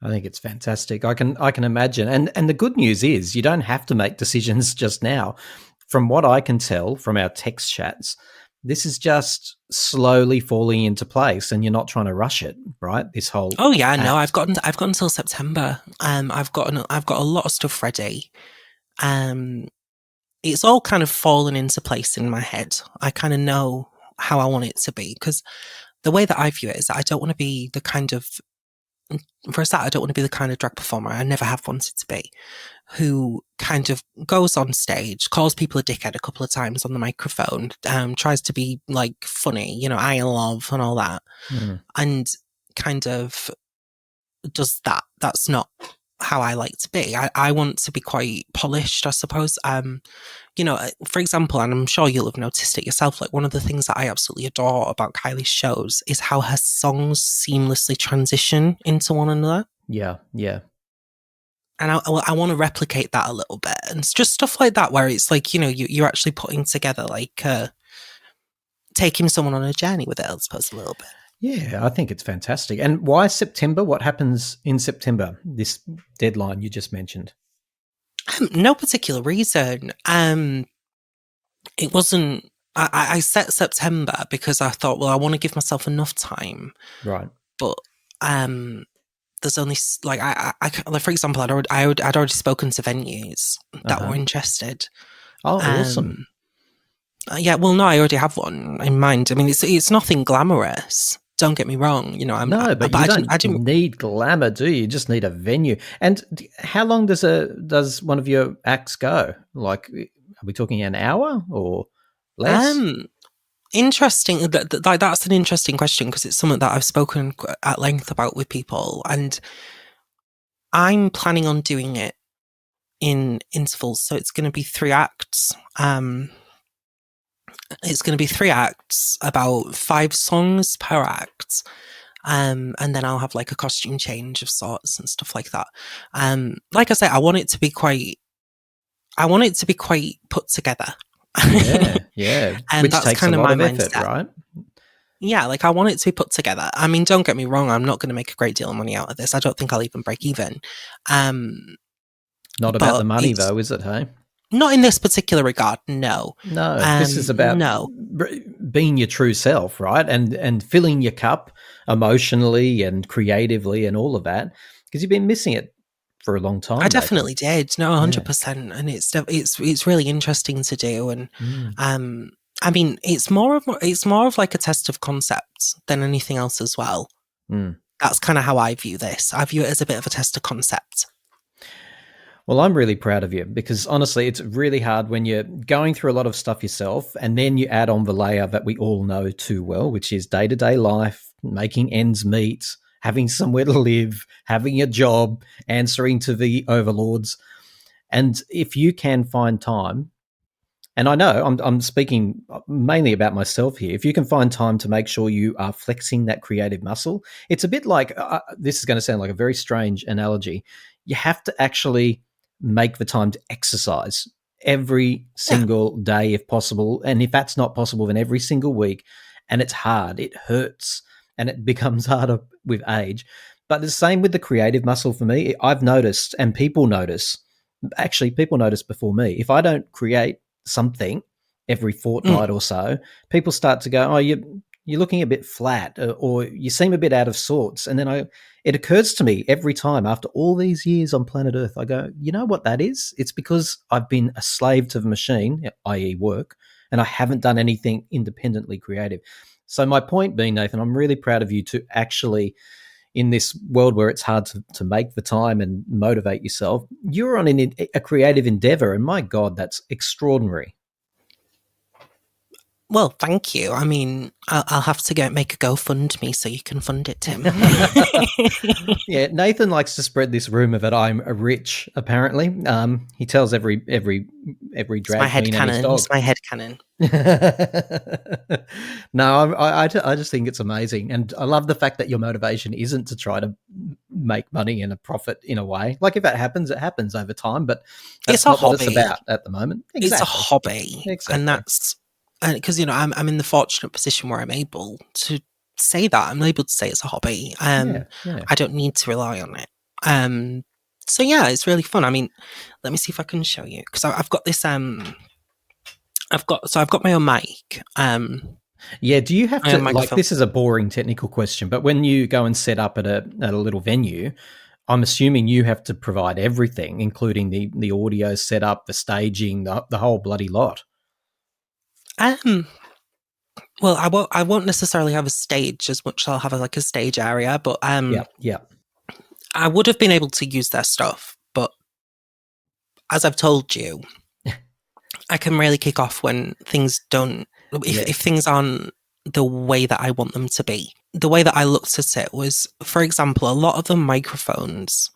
I think it's fantastic. I can imagine. And the good news is you don't have to make decisions just now. From what I can tell from our text chats, this is just slowly falling into place and you're not trying to rush it, right? This whole Oh yeah, no, act. I've got until September. I've got a lot of stuff ready. It's all kind of fallen into place in my head. I kind of know how I want it to be, because the way that I view it is that I don't want to be the kind of, for a start, I don't want to be the kind of drag performer, I never have wanted to be, who kind of goes on stage, calls people a dickhead a couple of times on the microphone, tries to be like funny, you know, I love and all that, and kind of does that. That's not how I like to be. I want to be quite polished, I suppose. You know, for example, and I'm sure you'll have noticed it yourself, like one of the things that I absolutely adore about Kylie's shows is how her songs seamlessly transition into one another. Yeah, yeah. And I want to replicate that a little bit. And it's just stuff like that where it's like, you know, you're actually putting together like taking someone on a journey with it, I suppose, a little bit. Yeah, I think it's fantastic. And why September? What happens in September, this deadline you just mentioned? No particular reason. It wasn't, I set September because I thought, well, I want to give myself enough time. Right. But there's only like like for example, I'd already spoken to venues that were interested. Oh, awesome. Yeah, well, no, I already have one in mind. I mean, it's nothing glamorous. Don't get me wrong. You know, but you don't need glamour, do you? You just need a venue. And how long does one of your acts go? Like, are we talking an hour or less? Interesting. That's an interesting question, because it's something that I've spoken at length about with people, and I'm planning on doing it in intervals. So it's going to be 3 acts. It's going to be 3 acts, about 5 songs per act. And then I'll have like a costume change of sorts and stuff like that. Like I say, I want it to be quite put together. Yeah. And which that's takes kind a of lot my of effort, mindset. right? Yeah, like I want it to be put together. I mean, don't get me wrong, I'm not going to make a great deal of money out of this. I don't think I'll even break even. Not about the money though, is it, hey? Not in this particular regard, no. No, this is about being your true self, right? And filling your cup emotionally and creatively and all of that, because you've been missing it for a long time. I definitely did. No, 100%. And it's really interesting to do. And I mean, it's more of like a test of concept than anything else as well. That's kind of how I view this. I view it as a bit of a test of concept. Well, I'm really proud of you, because honestly, it's really hard when you're going through a lot of stuff yourself and then you add on the layer that we all know too well, which is day-to-day life, making ends meet, having somewhere to live, having a job, answering to the overlords. And if you can find time, and I know I'm speaking mainly about myself here, if you can find time to make sure you are flexing that creative muscle, it's a bit like, this is going to sound like a very strange analogy, you have to actually make the time to exercise every single day if possible. And if that's not possible, then every single week. And it's hard, it hurts, and it becomes harder with age. But the same with the creative muscle for me. I've noticed, and people notice, actually people notice before me, if I don't create something every fortnight or so, people start to go, oh, you're looking a bit flat, or you seem a bit out of sorts. And then it occurs to me every time after all these years on planet Earth, I go, you know what that is? It's because I've been a slave to the machine, i.e. work, and I haven't done anything independently creative. So my point being, Nathan, I'm really proud of you to actually, in this world where it's hard to make the time and motivate yourself, you're on a creative endeavor, and my God, that's extraordinary. Well, thank you. I mean, I'll have to make a GoFundMe so you can fund it, Tim. Yeah, Nathan likes to spread this rumor that I'm rich. Apparently, he tells every drag queen and his dog. It's my headcanon. No, I just think it's amazing, and I love the fact that your motivation isn't to try to make money and a profit in a way. Like if that happens, it happens over time, but that's it's a not hobby. what it's about at the moment. Exactly. It's a hobby, exactly. And that's because you know I'm in the fortunate position where I'm able to say that. I'm able to say it's a hobby. I don't need to rely on it. So yeah, it's really fun. I mean, let me see if I can show you, because I've got this. I've got my own mic. Yeah, do you have my to, own like, microphone. this is a boring technical question, but when you go and set up at a little venue, I'm assuming you have to provide everything, including the audio setup, the staging, the whole bloody lot. Well, I won't necessarily have a stage as much as I'll have like a stage area, but Yeah. I would have been able to use their stuff, but as I've told you, I can really kick off when things don't, if things aren't the way that I want them to be. The way that I looked at it was, for example, a lot of the microphones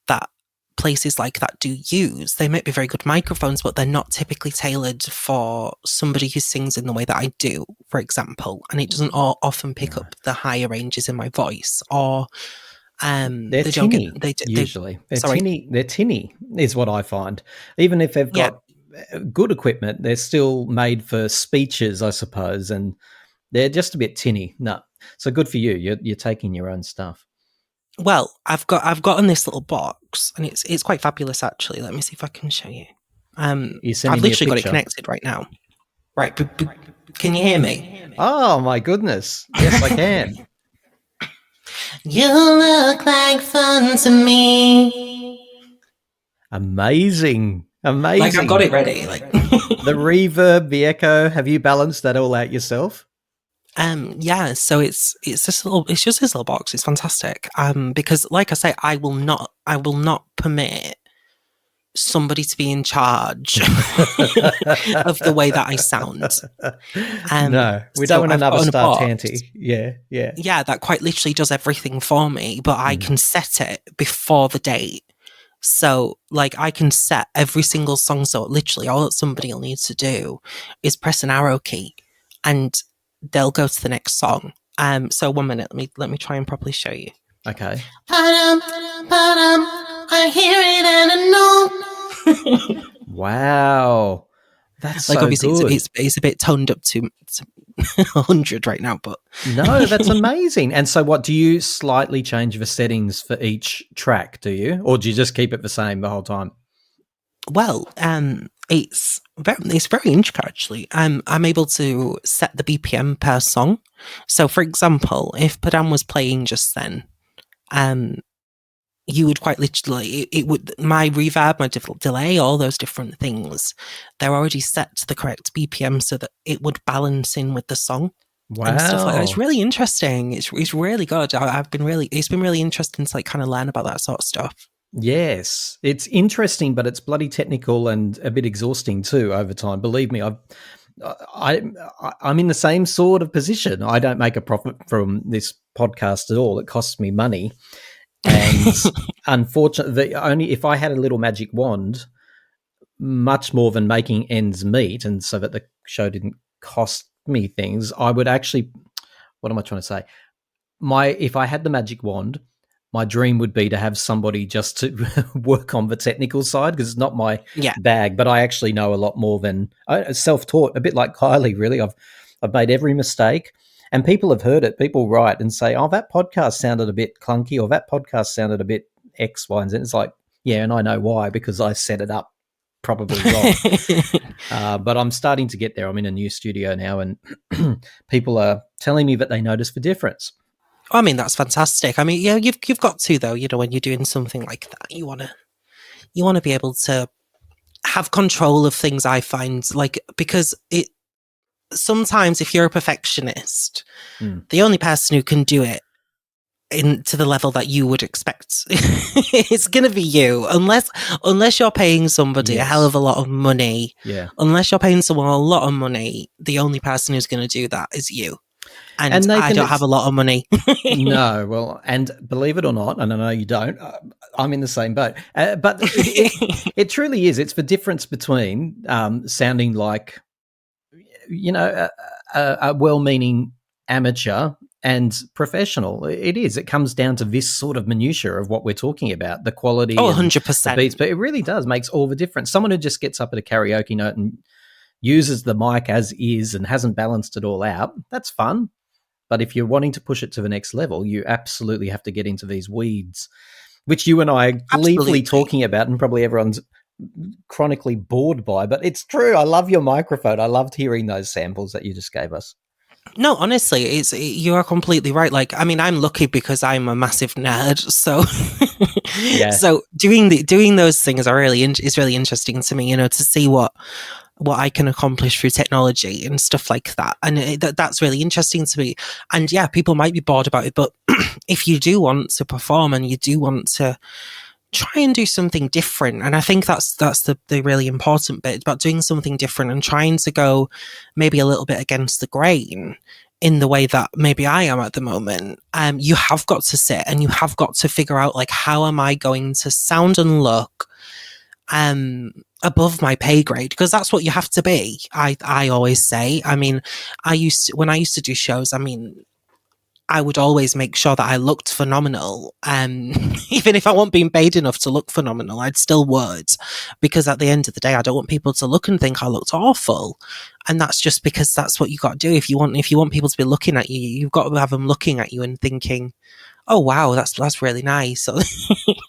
that places like that do use, they might be very good microphones, but they're not typically tailored for somebody who sings in the way that I do, for example, and it doesn't often pick up the higher ranges in my voice, or They're they don't tinny, get usually. They're sorry. tinny. They're tinny is what I find. Even if they've Yeah. got good equipment, they're still made for speeches, I suppose, and they're just a bit tinny. No, so good for you. You're taking your own stuff. Well, I've gotten this little box, and it's quite fabulous actually. Let me see if I can show you. You're sending I've me a literally got it picture? connected right now. Right, can you hear me? Oh my goodness! Yes, I can. You look like fun to me. Amazing. Like I've got it ready. Like The reverb, the echo. Have you balanced that all out yourself? yeah, so it's just this little box. It's fantastic. Because like I say, I will not permit somebody to be in charge of the way that I sound. No, we so don't want I've another gotten a star box. tanty. Yeah. Yeah, that quite literally does everything for me, but I can set it before the date. So, like, I can set every single song. So, literally, all that somebody will need to do is press an arrow key, and they'll go to the next song. So 1 minute, let me try and properly show you. Okay. Ba-dum, ba-dum, I hear it and I know. Wow. That's Like, so obviously, good. it's a bit toned up to 100 right now, but No, that's amazing. And so what, do you slightly change the settings for each track, do you? Or do you just keep it the same the whole time? well, it's very intricate actually. I'm able to set the BPM per song. So, for example, if Padam was playing just then, you would quite literally it would my reverb, my delay, all those different things, they're already set to the correct BPM so that it would balance in with the song. Wow. And stuff like that. It's really interesting. It's really good. It's been really interesting to like kind of learn about that sort of stuff. Yes, it's interesting, but it's bloody technical and a bit exhausting too over time. Believe me, I'm in the same sort of position. I don't make a profit from this podcast at all. It costs me money, and unfortunately, only if I had a little magic wand, much more than making ends meet, and so that the show didn't cost me things, I would actually. What am I trying to say? If I had the magic wand, my dream would be to have somebody just to work on the technical side, because it's not my bag, but I actually know a lot more than self-taught, a bit like Kylie, really. I've made every mistake, and people have heard it. People write and say, oh, that podcast sounded a bit clunky, or that podcast sounded a bit X, Y, and Z. It's like, yeah, and I know why, because I set it up probably wrong. But I'm starting to get there. I'm in a new studio now, and people are telling me that they notice the difference. I mean, that's fantastic. I mean, yeah, you've got to though. You know, when you're doing something like that, you wanna be able to have control of things. I find because it sometimes if you're a perfectionist, the only person who can do it to the level that you would expect it's going to be you, unless you're paying somebody a hell of a lot of money. Yeah. Unless you're paying someone a lot of money, the only person who's going to do that is you. And I don't have a lot of money. No, well, and believe it or not, and I know you don't, I'm in the same boat. But it truly is. It's the difference between sounding like, a well-meaning amateur and professional. It is. It comes down to this sort of minutiae of what we're talking about, the quality. 100%. The beats, but it really does makes all the difference. Someone who just gets up at a karaoke note and uses the mic as is and hasn't balanced it all out, that's fun. But if you're wanting to push it to the next level, you absolutely have to get into these weeds which you and I are gleefully Absolutely. talking about, and probably everyone's chronically bored by. But it's true. I love your microphone. I loved hearing those samples that you just gave us. No, honestly, you are completely right. Like, I mean, I'm lucky because I'm a massive nerd, so Yeah. so doing those things is really interesting to me. You know, to see what I can accomplish through technology and stuff like that, and that's really interesting to me. And yeah, people might be bored about it, but if you do want to perform and you do want to try and do something different, and I think that's the really important bit about doing something different and trying to go maybe a little bit against the grain in the way that maybe I am at the moment. You have got to sit and you have got to figure out, like, how am I going to sound and look above my pay grade, because that's what you have to be. I always say, I mean, when I used to do shows, I mean, I would always make sure that I looked phenomenal. Even if I wasn't being paid enough to look phenomenal, I'd still would, because at the end of the day, I don't want people to look and think I looked awful. And that's just because that's what you got to do. If you want people to be looking at you, you've got to have them looking at you and thinking, oh wow, that's really nice.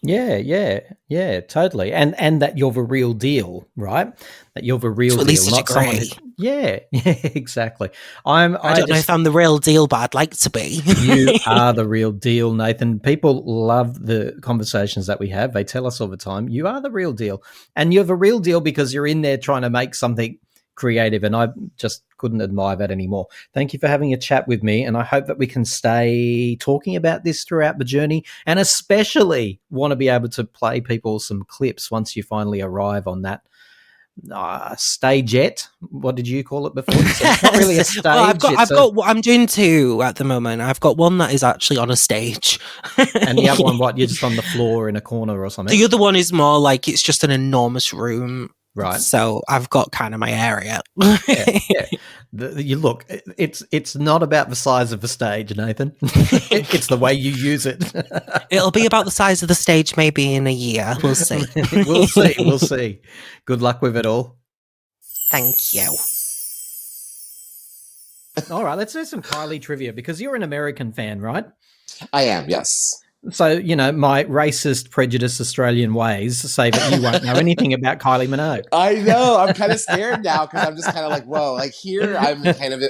Yeah, totally. And that you're the real deal, right? That you're the real To at deal, least a not someone. degree. Yeah, exactly. I don't know if I'm the real deal, but I'd like to be. You are the real deal, Nathan. People love the conversations that we have. They tell us all the time, you are the real deal. And you're the real deal because you're in there trying to make something creative, and I just couldn't admire that anymore. Thank you for having a chat with me, and I hope that we can stay talking about this throughout the journey, and especially want to be able to play people some clips once you finally arrive on that stagette. What did you call it before? It's not really a stage. Well, I'm doing two at the moment. I've got one that is actually on a stage. And the other one, what, you're just on the floor in a corner or something? The other one is more like it's just an enormous room. Right. So I've got kind of my area. Yeah. You look, it's not about the size of the stage, Nathan. It's the way you use it. It'll be about the size of the stage maybe in a year. We'll see. We'll see. Good luck with it all. Thank you. All right, let's do some Kylie trivia, because you're an American fan, right? I am, yes. So, you know, my racist, prejudiced Australian ways say that you won't know anything about Kylie Minogue. I know. I'm kind of scared now because I'm just kind of like, whoa. Like here, I'm kind of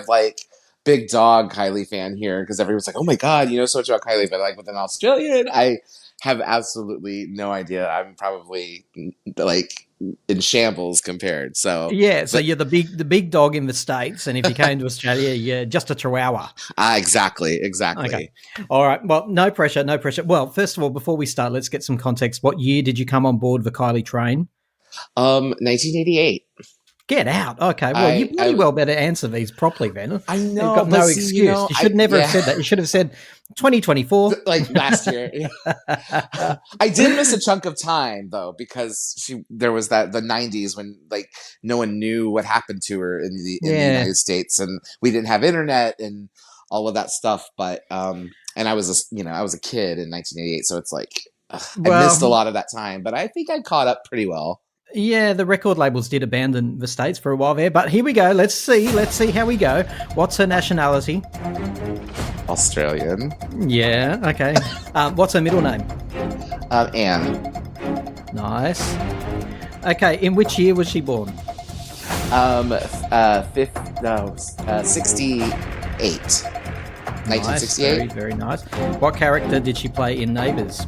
like big dog Kylie fan here because everyone's like, oh my God, you know so much about Kylie. But like with an Australian, I have absolutely no idea. I'm probably like in shambles compared. So yeah, so you're the big dog in the States, and if you came to Australia, you're just a chihuahua. Exactly. Okay. All right. Well, no pressure. Well, first of all, before we start, let's get some context. What year did you come on board the Kylie train? 1988. Get out. Okay. Well, you bloody well better answer these properly then. I know. You've got no excuse. You should never have said that. You should have said 2024. Like last year. I did miss a chunk of time though, because there was the 90s when like no one knew what happened to her in the United States, and we didn't have internet and all of that stuff. But and I was a kid in 1988, so it's like I missed a lot of that time. But I think I caught up pretty well. Yeah, the record labels did abandon the States for a while there, but here we go. Let's see how we go. What's her nationality? Australian. Yeah, okay. What's her middle name? Anne. Nice. Okay, in which year was she born? 68. 1968. Nice, very nice. What character did she play in Neighbours?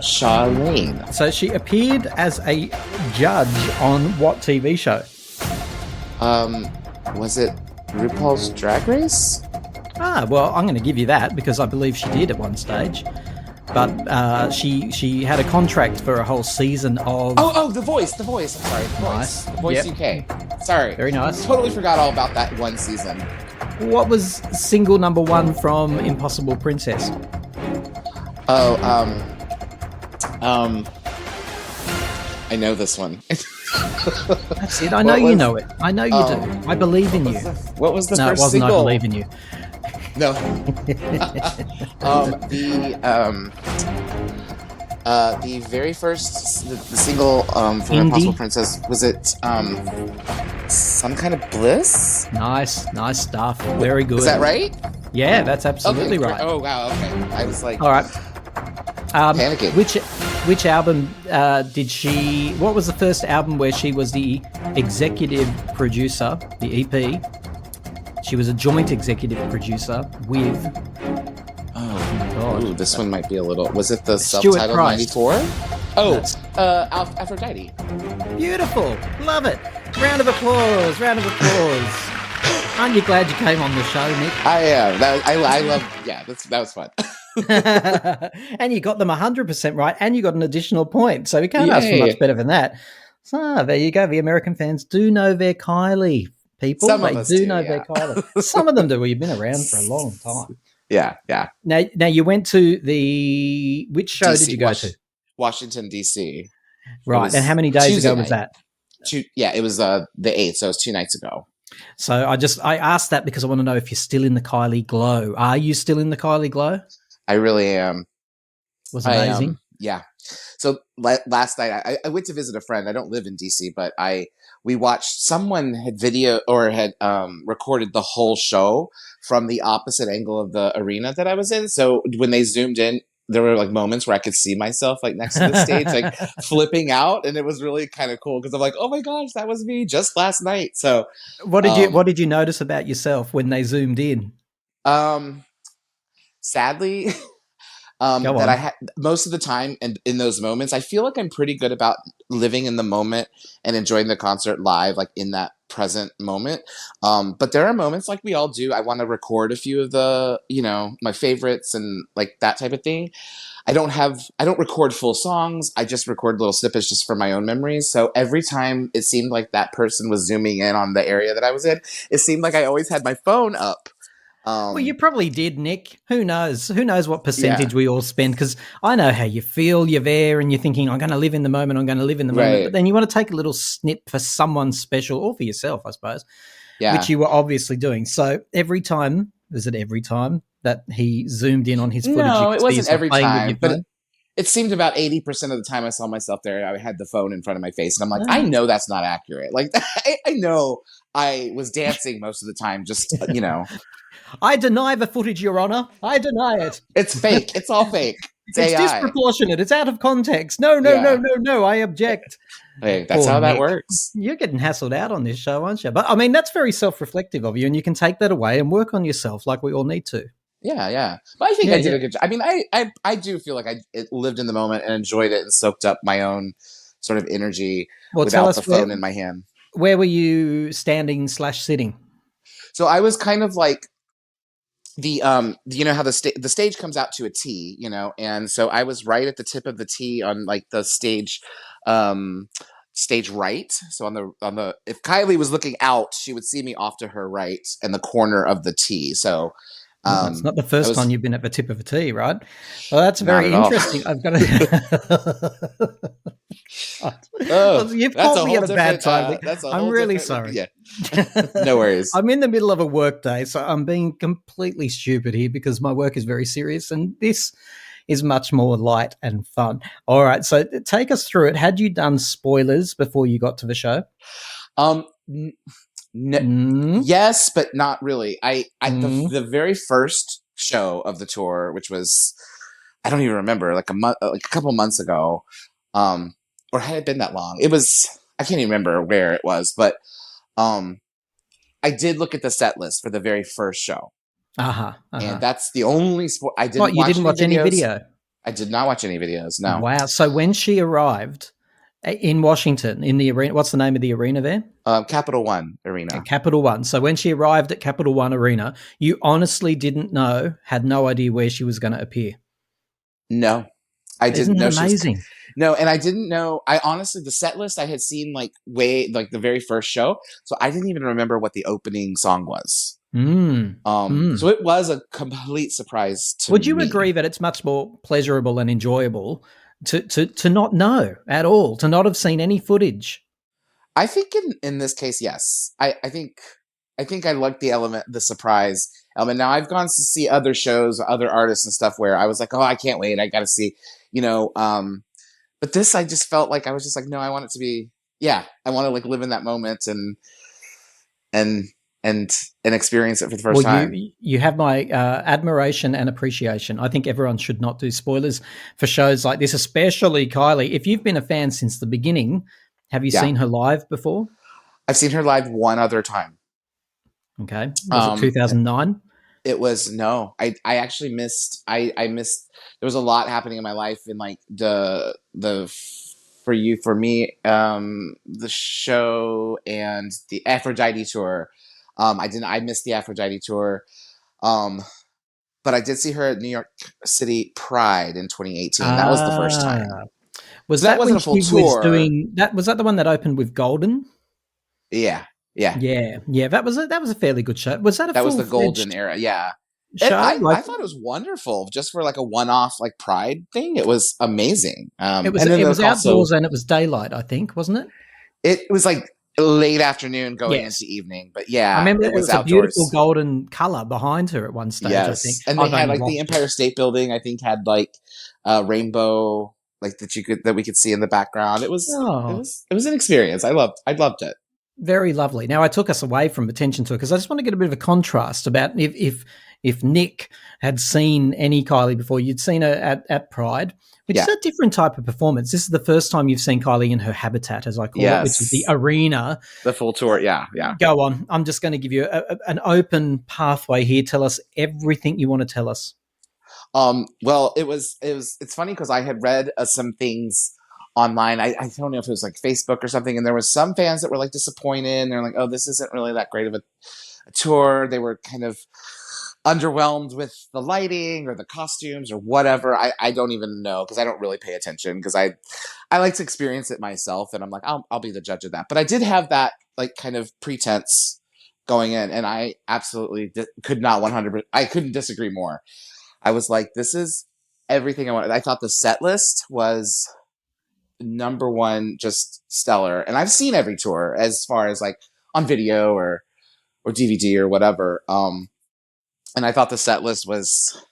Charlene. So she appeared as a judge on what TV show? Was it RuPaul's Drag Race? Well, I'm going to give you that because I believe she did at one stage. But she had a contract for a whole season of... Oh, The Voice. I'm sorry, The Voice. Nice. The Voice UK. Sorry. Very nice. Totally forgot all about that one season. What was single number one from Impossible Princess? I know this one. That's it. I know you know it. I know you do. I believe in you. What was the No, it first wasn't. single? I believe in you. No. The very first the single from Impossible Princess, was it Some Kind of Bliss? Nice stuff. Very good. Is that right? Yeah, that's absolutely Okay, right. Oh wow, okay. I was like, All right. Panicking. Which album did she? What was the first album where she was the executive producer? The EP. She was a joint executive producer with. Oh God. Ooh, this one might be a little. Was it the Stuart self-titled Price. 94? Oh, That's- Aphrodite. Beautiful, love it. Round of applause. Aren't you glad you came on the show, Nick? I am. I love. Yeah, that was fun. And you got them 100% right, and you got an additional point. So we can't ask for Yay. much better than that. So there you go. The American fans do know their Kylie. People, Some of they us do do, know yeah. their Kylie. Some of them do. Well, you've been around for a long time. Yeah. Now you went to the which show DC, did you go to? Washington D.C. Right, and how many days Tuesday ago was night. that? It was the 8th, so it was 2 nights ago. So I asked that because I want to know if you're still in the Kylie glow. Are you still in the Kylie glow? I really am. Was amazing. Yeah. So last night I went to visit a friend. I don't live in DC, but we watched, someone had recorded the whole show from the opposite angle of the arena that I was in. So when they zoomed in, there were like moments where I could see myself like next to the stage, like flipping out, and it was really kind of cool because I'm like, oh my gosh, that was me just last night. So What did you notice about yourself when they zoomed in? Sadly, Go that on. I had most of the time, and in those moments, I feel like I'm pretty good about living in the moment and enjoying the concert live, like in that present moment. But there are moments, like we all do, I want to record a few of the, my favorites and like that type of thing. I don't record full songs. I just record little snippets just for my own memories. So every time it seemed like that person was zooming in on the area that I was in, it seemed like I always had my phone up. Well, you probably did, Nick. Who knows? Who knows what percentage we all spend? Because I know how you feel. You're there and you're thinking, I'm going to live in the moment. Right. But then you want to take a little snip for someone special or for yourself, I suppose, which you were obviously doing. So was it every time that he zoomed in on his footage? No, it wasn't every time, but phone? it seemed about 80% of the time I saw myself there, I had the phone in front of my face, and I'm like, I know that's not accurate. Like, I know I was dancing most of the time, just, I deny the footage, Your Honor. I deny it. It's fake. It's all fake. It's AI. Disproportionate. It's out of context. No. I object. Hey, that's Poor how that Nick. works. You're getting hassled out on this show, aren't you? But I mean, that's very self-reflective of you, and you can take that away and work on yourself like we all need to. Yeah. But I think I did a good job. I mean, I do feel like I lived in the moment and enjoyed it and soaked up my own sort of energy without the phone in my hand. Where were you standing / sitting? So I was kind of like the you know how the stage comes out to a T, and so I was right at the tip of the T on like the stage stage right. So on the if Kylie was looking out, she would see me off to her right in the corner of the T. So it's not the first time you've been at the tip of a T, right? Well, that's very interesting. I've got to. You've caught me at a bad time. I'm really sorry. Yeah. No worries. I'm in the middle of a work day, so I'm being completely stupid here because my work is very serious, and this is much more light and fun. All right, so take us through it. Had you done spoilers before you got to the show? Yes, but not really. The very first show of the tour, which was, I don't even remember, like a couple months ago, or had it been that long? It was, I can't even remember where it was, but I did look at the set list for the very first show. And that's the only I didn't. You didn't watch any video? I did not watch any videos. No. Wow. So when she arrived in Washington in the arena, what's the name of the arena there? Capital One Arena. Capital One. So when she arrived at Capital One Arena, you honestly had no idea where she was going to appear. No, I didn't know. Isn't that amazing? No, and I didn't know. I honestly, the set list I had seen like the very first show, so I didn't even remember what the opening song was. So it was a complete surprise to me. Would you agree that it's much more pleasurable and enjoyable to not know at all, to not have seen any footage? I think in this case, yes. I think I like the surprise element. Now I've gone to see other shows, other artists and stuff where I was like, oh, I can't wait. I got to see, but this, I just felt like I was just like, no, I want it to be, I want to like live in that moment and and experience it for the first Well, time. you have my admiration and appreciation. I think everyone should not do spoilers for shows like this, especially Kylie. If you've been a fan since the beginning, have you Yeah. seen her live before? I've seen her live one other time. Okay. Was it 2009? It was no. I actually missed. I missed. There was a lot happening in my life in like the for me the show and the Aphrodite tour. I missed the Aphrodite tour. But I did see her at New York City Pride in 2018. That was the first time. Was So that that wasn't when a full she was tour. doing that? Was that the one that opened with Golden? Yeah. Yeah. That was a fairly good show. Was that a That was the full-fledged golden era. Yeah. show? I thought it was wonderful just for like a one-off like Pride thing. It was amazing. It was and then outdoors also, and it was daylight, I think, wasn't it? it was like late afternoon going Yes. into evening, but yeah, I remember it there was a outdoors. beautiful golden color behind her at one stage. I think, Yes, and they I've had only like the watched it. Empire State Building. I think had like a rainbow, like that we could see in the background. It was an experience. I loved it. Very lovely. Now I took us away from attention to it because I just want to get a bit of a contrast about if Nick had seen any Kylie before, you'd seen her at Pride, which is a different type of performance. This is the first time you've seen Kylie in her habitat, as I call it, which is the arena. The full tour, yeah. Go on. I'm just going to give you an open pathway here. Tell us everything you want to tell us. Well, it's funny because I had read some things online. I don't know if it was like Facebook or something, and there was some fans that were like disappointed, and they're like, oh, this isn't really that great of a tour. They were kind of underwhelmed with the lighting or the costumes or whatever. I don't even know because I don't really pay attention because I like to experience it myself, and I'm like, I'll be the judge of that. But I did have that like kind of pretense going in, and I absolutely could not 100%. I couldn't disagree more. I was like, this is everything I wanted. I thought the set list was number one, just stellar. And I've seen every tour as far as like on video or DVD or whatever. And I thought the set list was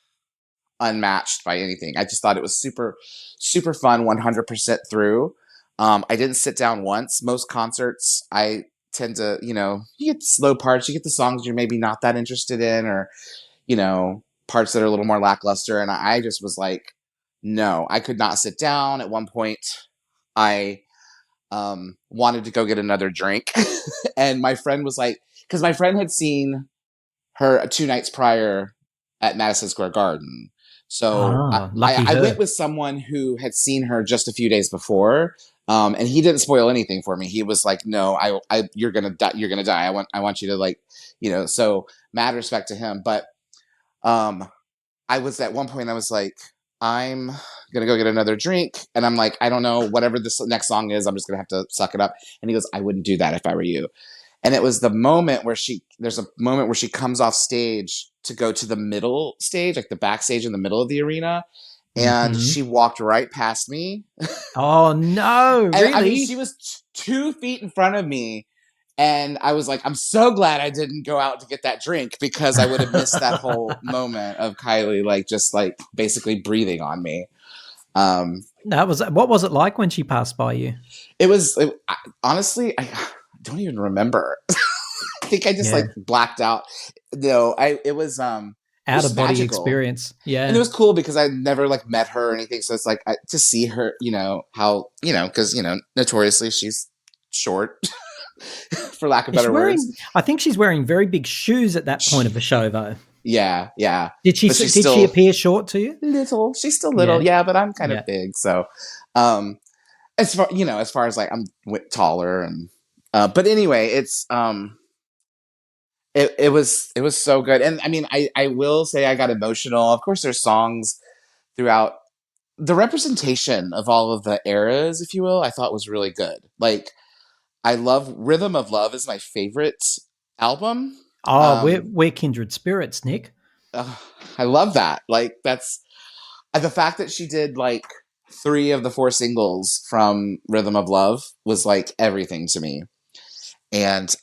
unmatched by anything. I just thought it was super, super fun, 100% through. I didn't sit down once. Most concerts, I tend to, you get the slow parts, you get the songs you're maybe not that interested in, or, parts that are a little more lackluster. And I just was like, no, I could not sit down. At one point, I wanted to go get another drink. And my friend was like, because my friend had seen her 2 nights prior at Madison Square Garden. So I went with someone who had seen her just a few days before. And he didn't spoil anything for me. He was like, no, you're going to die. You're going to die. I want you to like, so mad respect to him. But I was at one point, I was like, I'm going to go get another drink. And I'm like, I don't know, whatever this next song is, I'm just going to have to suck it up. And he goes, I wouldn't do that if I were you. And it was the moment where there's a moment where she comes off stage to go to the middle stage, like the backstage in the middle of the arena. And she walked right past me. Oh, no, really? And, I mean, she was 2 feet in front of me. And I was like, I'm so glad I didn't go out to get that drink because I would have missed that whole moment of Kylie, like, just like basically breathing on me. What was it like when she passed by you? Honestly, I don't even remember. I think I just like blacked out. No, it was out of body magical experience. Yeah. And it was cool because I never like met her or anything. So it's like to see her, how, because, notoriously she's short. For lack of better words. I think she's wearing very big shoes at that point of the show, though. Yeah. Did she appear short to you? Little. She's still little, but I'm kind of big. So, as far as like I'm taller and, but anyway, it's it was so good, and I mean, I will say I got emotional. Of course, there's songs throughout the representation of all of the eras, if you will. I thought was really good. Like. I love Rhythm of Love is my favorite album. Oh, we're kindred spirits, Nick. I love that. Like that's the fact that she did like 3 of the 4 singles from Rhythm of Love was like everything to me. And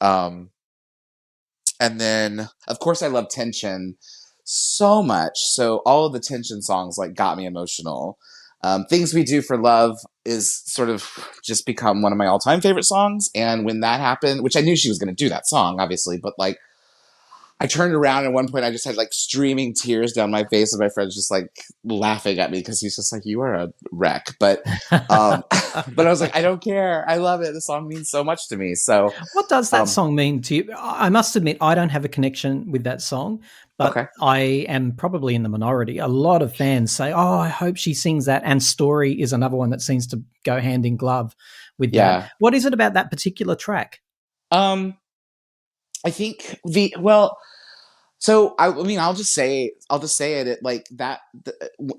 then of course I love Tension so much. So all of the Tension songs like got me emotional. Things We Do for Love is sort of just become one of my all-time favorite songs. And when that happened, which I knew she was going to do that song, obviously, but like I turned around at one point. I just had like streaming tears down my face, and my friend's just like laughing at me because he's just like, "You are a wreck." But, but I was like, I don't care. I love it. The song means so much to me. So, What does that song mean to you? I must admit, I don't have a connection with that song, but okay, I am probably in the minority. A lot of fans say, "Oh, I hope she sings that." And "Story" is another one that seems to go hand in glove with yeah. that. What is it about that particular track? I think well. So I mean, I'll just say it. Like that,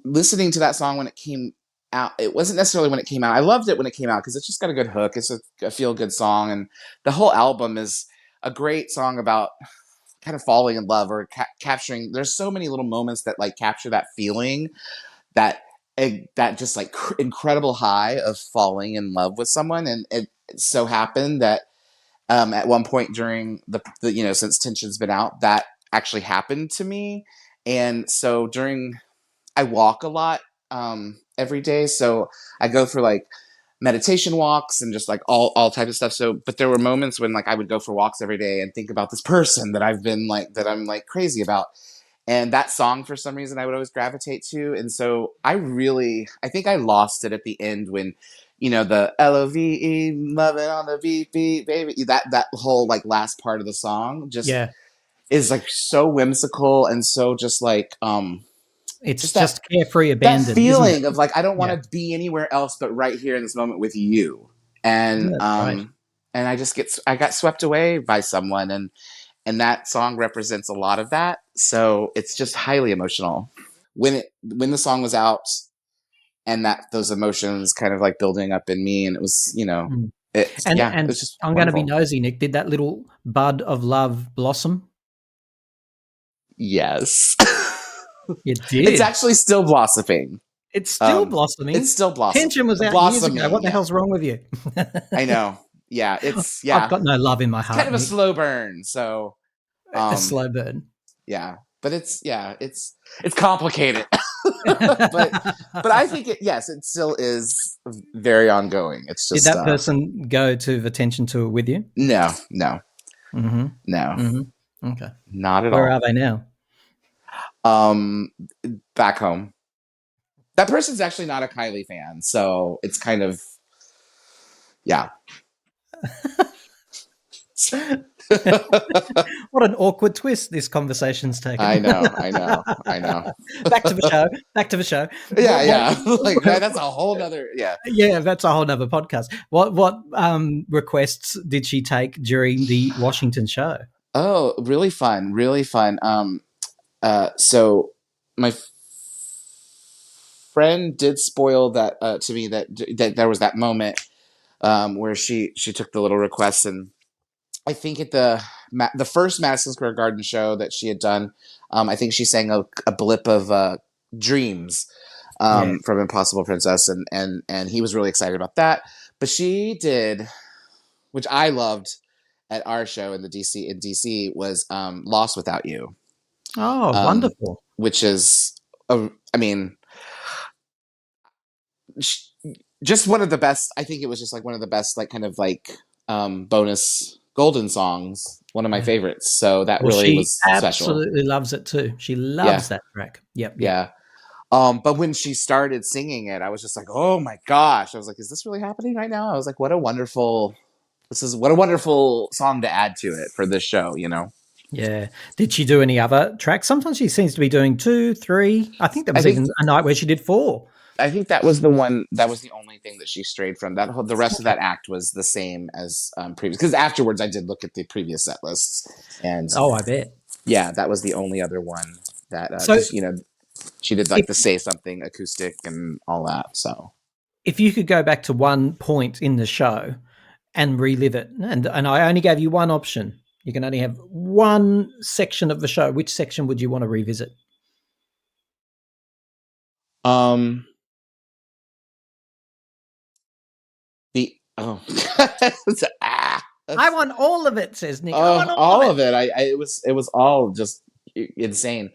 listening to that song when it came out, it wasn't necessarily when it came out. I loved it when it came out because it's just got a good hook. It's a feel good song, and the whole album is a great song about kind of falling in love or capturing. There's so many little moments that like capture that feeling, that that just like incredible high of falling in love with someone, and it so happened that at one point during the since Tension's been out, that actually happened to me. And so I walk a lot every day, so I go for like meditation walks and just like all types of stuff. So but there were moments when like I would go for walks every day and think about this person that I'm like crazy about. And that song, for some reason, I would always gravitate to. And so I think I lost it at the end when, the LOVE, love it on the VP, baby. That whole like last part of the song just is like so whimsical and so just like, It's just carefree that abandon, feeling isn't it? of like, I don't want to be anywhere else but right here in this moment with you. And, That's right. and I got swept away by someone, and that song represents a lot of that. So it's just highly emotional. When the song was out and that those emotions kind of like building up in me, and it was, it And was just I'm going to be wonderful. nosy, Nick. Did that little bud of love blossom? Yes. It did. It's actually still blossoming. It's still blossoming. It's still blossoming. Tension was out years ago. What the hell's wrong with you? I know. Yeah, it's I've got no love in my it's heart. kind of a Nick. slow burn. So A slow burn. Yeah, but it's complicated. but I think it still is very ongoing. It's just Did that person go to the Tension tour with you? No. Mm-hmm. No. Mm-hmm. Okay. Not at all. Where are they now? Back home. That person's actually not a Kylie fan, so it's kind of What an awkward twist this conversation's taken. I know. Back to the show. Yeah. Like that's a whole nother. Yeah. Yeah, that's a whole nother podcast. What requests did she take during the Washington show? Oh, really fun. So my friend did spoil that to me, that there was that moment where she took the little request, and I think at the first Madison Square Garden show that she had done, I think she sang a blip of Dreams from Impossible Princess, and he was really excited about that. But she did, which I loved at our show in DC was Lost Without You. Oh, wonderful. Which is, just one of the best. I think it was just like one of the best, like kind of like bonus golden songs. One of my favorites. So that really was special. Absolutely loves it too. She loves that track. Yep. Yeah. But when she started singing it, I was just like, oh my gosh. I was like, is this really happening right now? I was like, what a wonderful song to add to it for this show, Yeah. Did she do any other tracks? Sometimes she seems to be doing 2, 3. I think there was even a night where she did 4. I think that was the one. That was the only thing that she strayed from. The rest of that act was the same as previous. Because afterwards, I did look at the previous set lists, and I bet. Yeah, that was the only other one that So, she did like the Say Something acoustic and all that. So, if you could go back to one point in the show and relive it, and I only gave you one option, you can only have one section of the show. Which section would you want to revisit? I want all of it, says Nick. I want all of it. It was all just insane.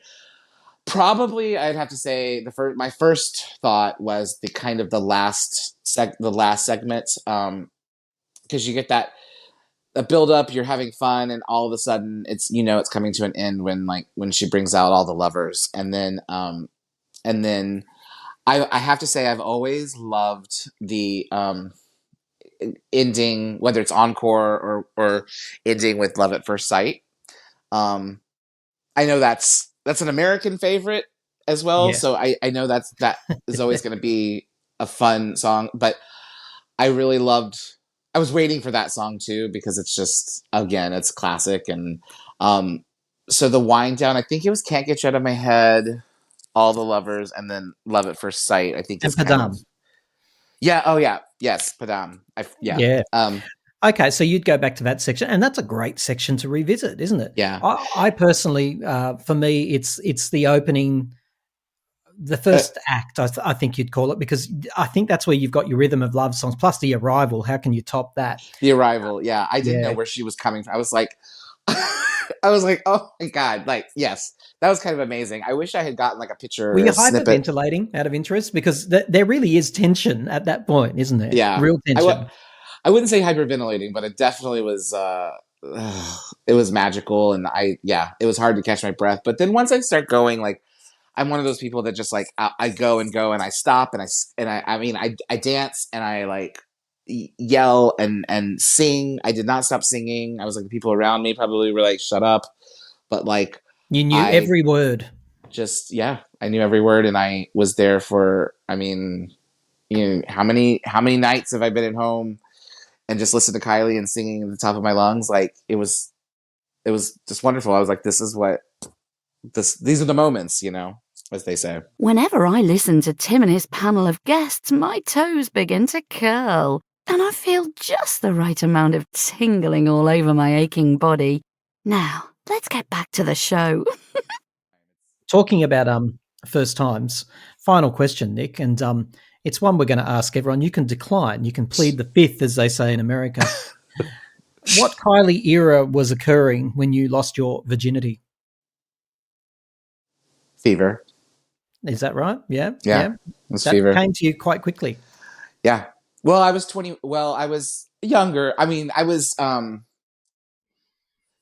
Probably, I'd have to say my first thought was the kind of the last segment, because you get that a build up, you're having fun, and all of a sudden it's it's coming to an end when she brings out all the lovers, and then I have to say I've always loved the ending, whether it's encore or ending with love at first sight. Um, I know that's an American favorite as well, Yes. so I know that is always going to be a fun song, but I really loved. I was waiting for that song too because it's just again it's classic, and so the wind down. I think it was "Can't Get You Out of My Head," "All the Lovers," and then "Love at First Sight." I think And is kind of Padam. yeah. Oh yeah, yes, Padam. Yeah. Yeah. Okay, so you'd go back to that section, and that's a great section to revisit, isn't it? Yeah. I personally, for me, it's the opening, the first act. I think you'd call it, because I think that's where you've got your rhythm of love songs plus the arrival. How can you top that? The Arrival. Yeah, I didn't Yeah. know where she was coming from. I was like, oh my god, like yes, that was kind of amazing. I wish I had gotten like a picture Were or you a snippet. hyperventilating out of interest? Because there really is tension at that point, isn't there? Yeah, Real tension. I wouldn't say hyperventilating, but it definitely was. It was magical, and it was hard to catch my breath. But then once I start going, like I'm one of those people that just like I go and go, and I stop, and I mean I dance, and I like yell and sing. I did not stop singing. I was like the people around me probably were like, "Shut up," but like You knew I every word. just I knew every word, and I was there for. I mean, how many nights have I been at home and just listened to Kylie and singing at the top of my lungs? Like it was just wonderful. I was like, these are the moments, as they say. Whenever I listen to Tim and his panel of guests, my toes begin to curl, and I feel just the right amount of tingling all over my aching body. Now, let's get back to the show. Talking about first times, final question, Nick, and it's one we're going to ask everyone. You can decline. You can plead the fifth, as they say in America. What Kylie era was occurring when you lost your virginity? Fever. Is that right? Yeah. Yeah. It was That fever. came to you quite quickly. Yeah. Well, I was 20. Well, I was younger. I mean, I was,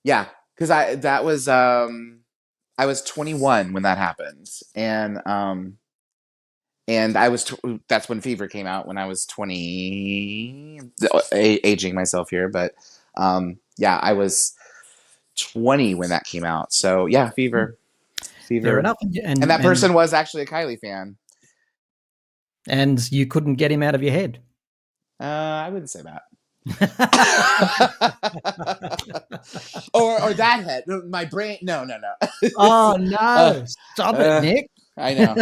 yeah, because I was 21 when that happened. And that's when Fever came out when I was 20, aging myself here. But, I was 20 when that came out. So yeah, Fever. Fair enough. And that person was actually a Kylie fan. And you couldn't get him out of your head. I wouldn't say that. or that head. My brain. No. Oh, no. Stop it, Nick. I know.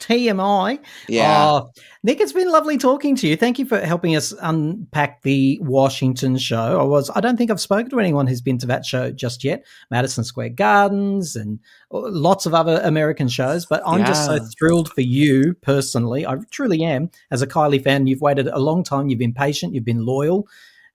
TMI. Yeah. Oh, Nick, it's been lovely talking to you. Thank you for helping us unpack the Washington show. I don't think I've spoken to anyone who's been to that show just yet. Madison Square Gardens and lots of other American shows. But I'm just so thrilled for you personally. I truly am. As a Kylie fan, you've waited a long time. You've been patient. You've been loyal.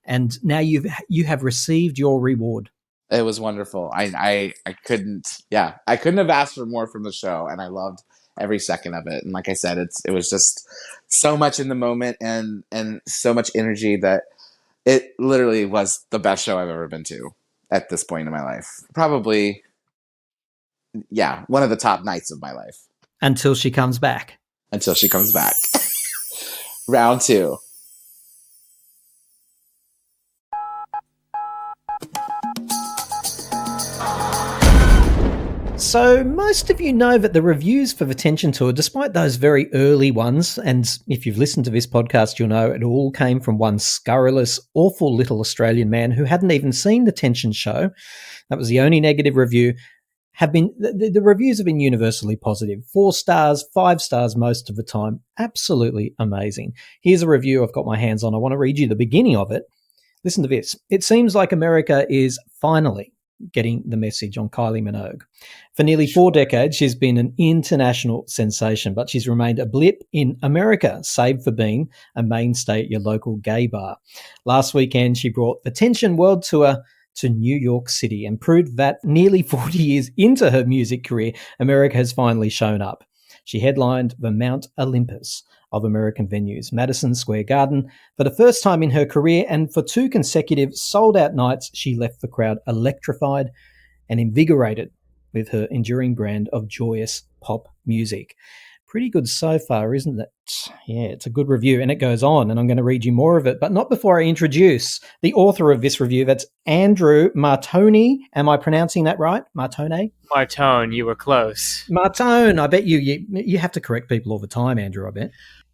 And now you have received your reward. It was wonderful. I couldn't have asked for more from the show, and I loved every second of it. And like I said, it was just so much in the moment and so much energy that it literally was the best show I've ever been to at this point in my life. Probably, one of the top nights of my life. Until she comes back. Round 2. So most of you know that the reviews for the Tension Tour, despite those very early ones, and if you've listened to this podcast, you'll know it all came from one scurrilous, awful little Australian man who hadn't even seen the Tension show. That was the only negative review. The reviews have been universally positive. 4 stars, 5 stars most of the time. Absolutely amazing. Here's a review I've got my hands on. I want to read you the beginning of it. Listen to this. It seems like America is finally getting the message on Kylie Minogue. For nearly 4 decades, she's been an international sensation, but she's remained a blip in America, save for being a mainstay at your local gay bar. Last weekend, she brought the Tension World Tour to New York City and proved that nearly 40 years into her music career, America has finally shown up. She headlined the Mount Olympus of American venues, Madison Square Garden, for the first time in her career, and for 2 consecutive sold-out nights, she left the crowd electrified and invigorated with her enduring brand of joyous pop music. Pretty good so far, isn't it? Yeah, it's a good review, and it goes on, and I'm going to read you more of it, but not before I introduce the author of this review. That's Andrew Martone. Am I pronouncing that right? Martone? Martone, you were close. Martone. I bet you have to correct people all the time, Andrew, I bet.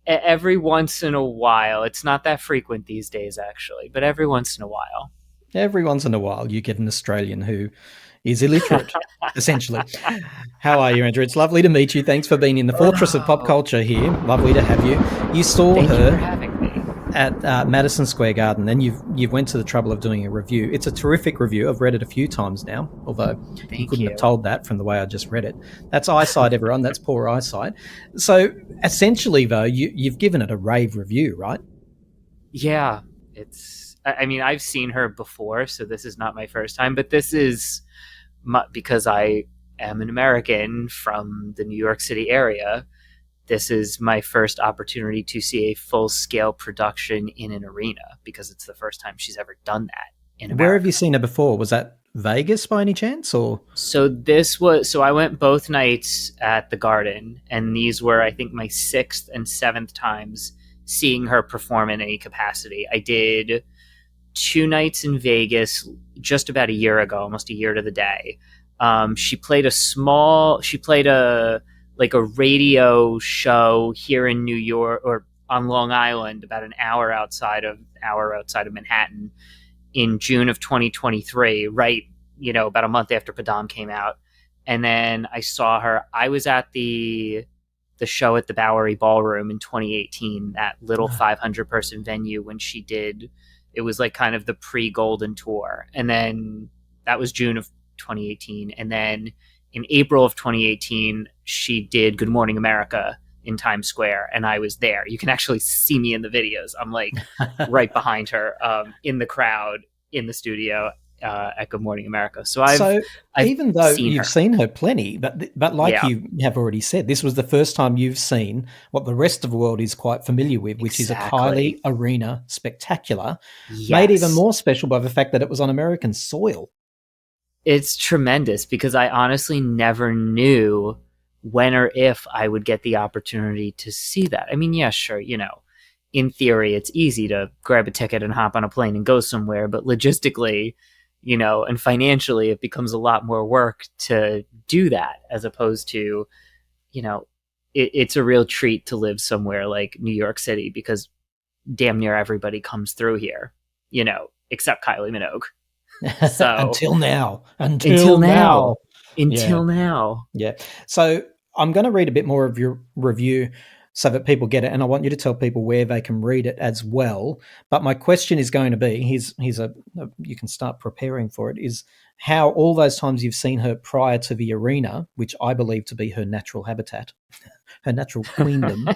Every once in a while. It's not that frequent these days, actually, but every once in a while. Every once in a while, you get an Australian who is illiterate, essentially. How are you, Andrew? It's lovely to meet you. Thanks for being in the fortress of pop culture here. Lovely to have you. You saw Thank her you for having me. at Madison Square Garden, and you've went to the trouble of doing a review. It's a terrific review. I've read it a few times now, although you couldn't have told that from the way I just read it. That's eyesight, everyone. That's poor eyesight. So essentially, though, you've given it a rave review, right? Yeah, I mean, I've seen her before, so this is not my first time, but this is because I am an American from the New York City area. This is my first opportunity to see a full-scale production in an arena, because it's the first time she's ever done that in America. Where have you seen her before? Was that Vegas by any chance? Or So I went both nights at the Garden, and these were, I think, my 6th and 7th times seeing her perform in any capacity. I did 2 nights in Vegas just about a year ago, almost a year to the day. She played a radio show here in New York, or on Long Island, about an hour outside of Manhattan, in June of 2023, right, about a month after Padam came out. And then I saw her. I was at the show at the Bowery Ballroom in 2018, that little 500-person venue, when she did. It was like kind of the pre-Golden Tour. And then that was June of 2018. And then in April of 2018, she did Good Morning America in Times Square, and I was there. You can actually see me in the videos. I'm like right behind her, in the crowd, in the studio, at Good Morning America. So I've even though seen you've her. seen her plenty, but like Yeah. you have already said, this was the first time you've seen what the rest of the world is quite familiar with, which is a Kylie Exactly. Arena spectacular, Yes. made even more special by the fact that it was on American soil. It's tremendous, because I honestly never knew when or if I would get the opportunity to see that. I mean, yeah, sure, in theory, it's easy to grab a ticket and hop on a plane and go somewhere, but logistically, and financially, it becomes a lot more work to do that, as opposed to, it's a real treat to live somewhere like New York City, because damn near everybody comes through here, except Kylie Minogue. So Until now. Yeah. So I'm going to read a bit more of your review so that people get it, and I want you to tell people where they can read it as well. But my question is going to be, you can start preparing for it, is how all those times you've seen her prior to the arena, which I believe to be her natural habitat, her natural queendom,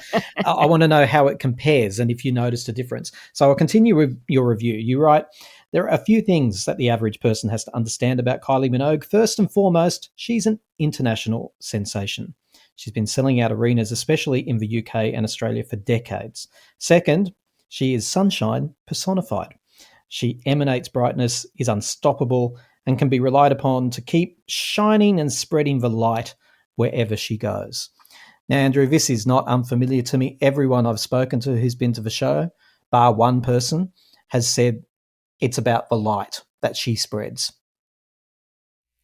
I want to know how it compares and if you noticed a difference. So I'll continue with your review. You write, there are a few things that the average person has to understand about Kylie Minogue. First and foremost, she's an international sensation. She's been selling out arenas, especially in the UK and Australia, for decades. Second, she is sunshine personified. She emanates brightness, is unstoppable, and can be relied upon to keep shining and spreading the light wherever she goes. Now, Andrew, this is not unfamiliar to me. Everyone I've spoken to who's been to the show, bar one person, has said it's about the light that she spreads.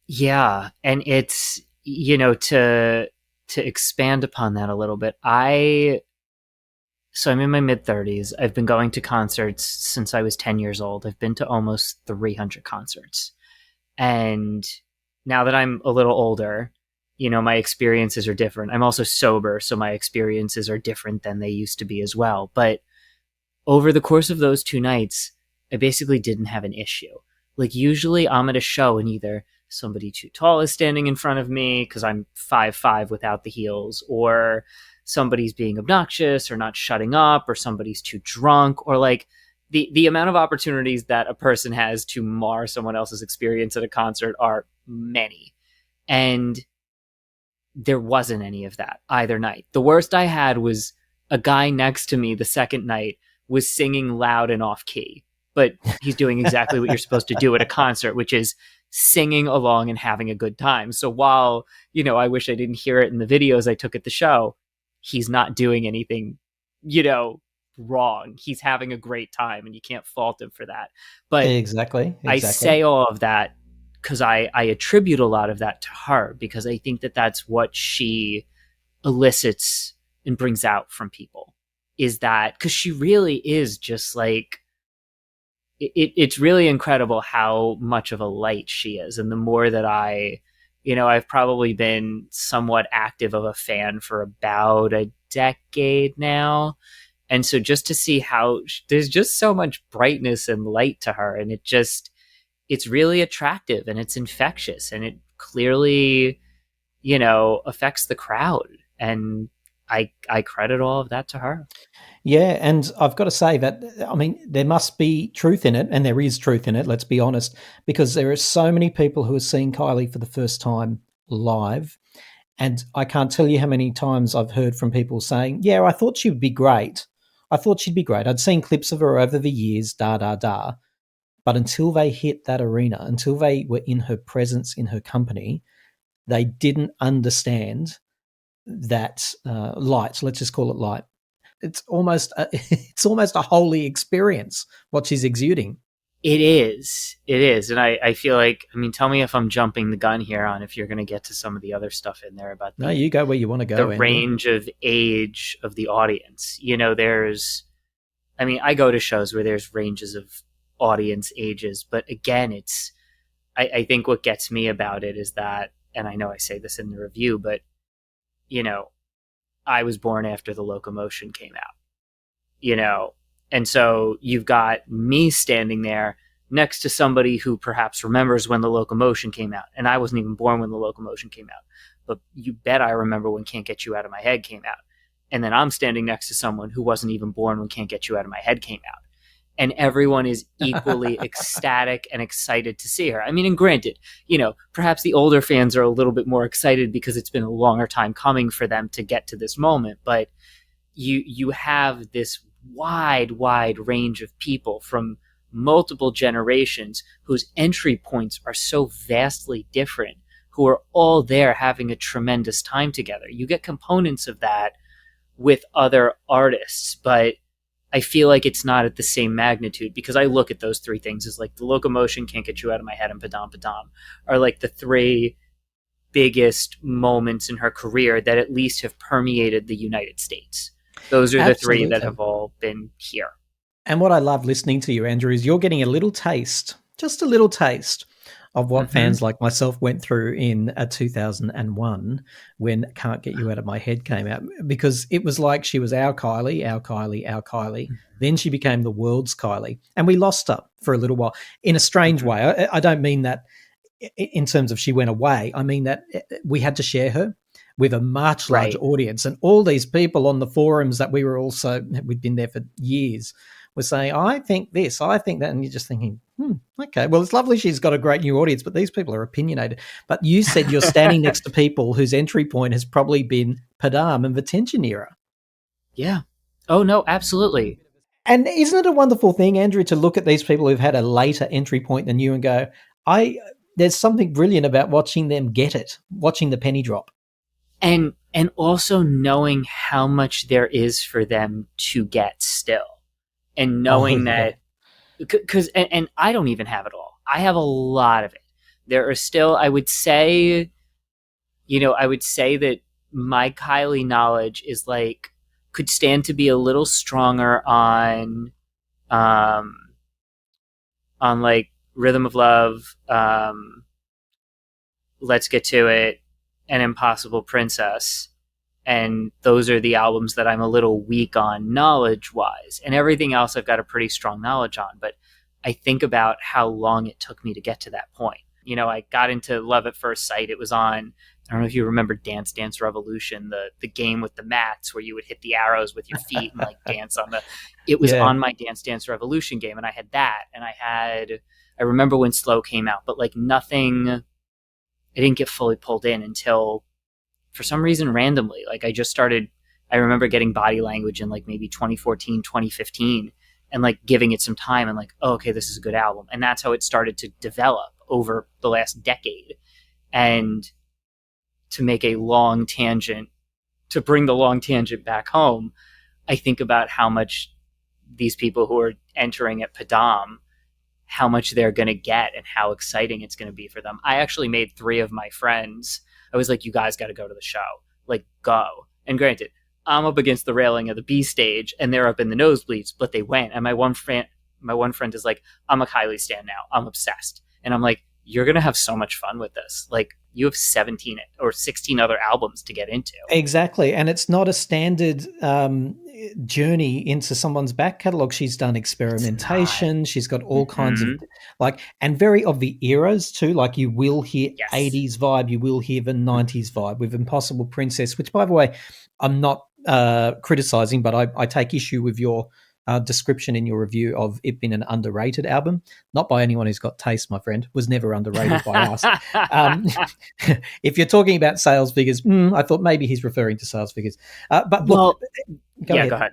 Yeah, and it's, to expand upon that a little bit, so I'm in my mid-30s. I've been going to concerts since I was 10 years old. I've been to almost 300 concerts. And now that I'm a little older, my experiences are different. I'm also sober, so my experiences are different than they used to be as well. But over the course of those 2 nights, I basically didn't have an issue. Like, usually I'm at a show and either somebody too tall is standing in front of me because I'm 5'5" without the heels, or somebody's being obnoxious or not shutting up, or somebody's too drunk, or like the amount of opportunities that a person has to mar someone else's experience at a concert are many. And there wasn't any of that either night. The worst I had was a guy next to me the second night was singing loud and off key, but he's doing exactly what you're supposed to do at a concert, which is singing along and having a good time. So while, I wish I didn't hear it in the videos I took at the show, he's not doing anything, wrong. He's having a great time and you can't fault him for that. But exactly. I say all of that because I attribute a lot of that to her, because I think that that's what she elicits and brings out from people, is that because she really is just like, it's really incredible how much of a light she is. And the more that I've probably been somewhat active of a fan for about a decade now. And so just to see how there's just so much brightness and light to her, and it's really attractive and it's infectious, and it clearly, affects the crowd. And I credit all of that to her. Yeah, and I've got to say that, there must be truth in it, and there is truth in it, let's be honest, because there are so many people who are seeing Kylie for the first time live, and I can't tell you how many times I've heard from people saying, yeah, I thought she would be great. I thought she'd be great. I'd seen clips of her over the years, but until they hit that arena, until they were in her presence, in her company, they didn't understand that light. Let's just call it light. It's almost a holy experience what she's exuding. It is. And I feel like, tell me if I'm jumping the gun here on if you're going to get to some of the other stuff in there about no, you go where you want to go. The Andrew. Range of age of the audience. I go to shows where there's ranges of audience ages, but again, I think what gets me about it is that, and I know I say this in the review, but I was born after the Locomotion came out, and so you've got me standing there next to somebody who perhaps remembers when the Locomotion came out, and I wasn't even born when the Locomotion came out, but you bet I remember when Can't Get You Out of My Head came out. And then I'm standing next to someone who wasn't even born when Can't Get You Out of My Head came out. And everyone is equally ecstatic and excited to see her. And granted, perhaps the older fans are a little bit more excited because it's been a longer time coming for them to get to this moment. But you have this wide range of people from multiple generations whose entry points are so vastly different, who are all there having a tremendous time together. You get components of that with other artists, but I feel like it's not at the same magnitude, because I look at those three things as like the Locomotion, Can't Get You Out of My Head, and Padam Padam are like the three biggest moments in her career that at least have permeated the United States. Those are the three that have all been here. And what I love listening to you, Andrew, is you're getting a little taste, just a little taste, of what fans like myself went through in 2001 when Can't Get You Out of My Head came out, because it was like she was our Kylie, our Kylie, our Kylie. Then she became the world's Kylie, and we lost her for a little while in a strange way. I don't mean that in terms of she went away. I mean that we had to share her with a much larger audience, and all these people on the forums that we'd been there for years were saying, I think this, I think that, and you're just thinking, okay, well, it's lovely she's got a great new audience, but these people are opinionated. But you said you're standing next to people whose entry point has probably been Padam and the Tension era. Yeah. Oh, no, absolutely. And isn't it a wonderful thing, Andrew, to look at these people who've had a later entry point than you and go, there's something brilliant about watching them get it, watching the penny drop. And also knowing how much there is for them to get still. And knowing that, because and I don't even have it all. I have a lot of it. There are still, I would say that my Kylie knowledge is like, could stand to be a little stronger on like Rhythm of Love, Let's Get to It, and Impossible Princess. And those are the albums that I'm a little weak on knowledge-wise. And everything else I've got a pretty strong knowledge on. But I think about how long it took me to get to that point. I got into Love at First Sight. It was on, I don't know if you remember Dance Dance Revolution, the game with the mats where you would hit the arrows with your feet and like dance on the... It was on my Dance Dance Revolution game, and I had that. And I remember when Slow came out, but like nothing... I didn't get fully pulled in until for some reason, randomly, like I remember getting Body Language in like maybe 2014, 2015, and like giving it some time and like, oh, okay, this is a good album. And that's how it started to develop over the last decade. And to make a long tangent, to bring the long tangent back home, I think about how much these people who are entering at Padam, how much they're going to get and how exciting it's going to be for them. I actually made 3 of my friends. I was like, you guys got to go to the show. Like, go. And granted, I'm up against the railing of the B stage and they're up in the nosebleeds, but they went. And my one friend is like, I'm a Kylie stan now. I'm obsessed. And I'm like, you're going to have so much fun with this. Like, you have 17 or 16 other albums to get into. Exactly. And it's not a standard journey into someone's back catalogue. She's done experimentation. She's got all kinds of and very of the eras too. Like, you will hear 80s vibe. You will hear the 90s vibe with Impossible Princess, which, by the way, I'm not criticizing, but I take issue with your description in your review of it being an underrated album. Not by anyone who's got taste, my friend. Was never underrated by us. If you're talking about sales figures, I thought maybe he's referring to sales figures. But look, go ahead.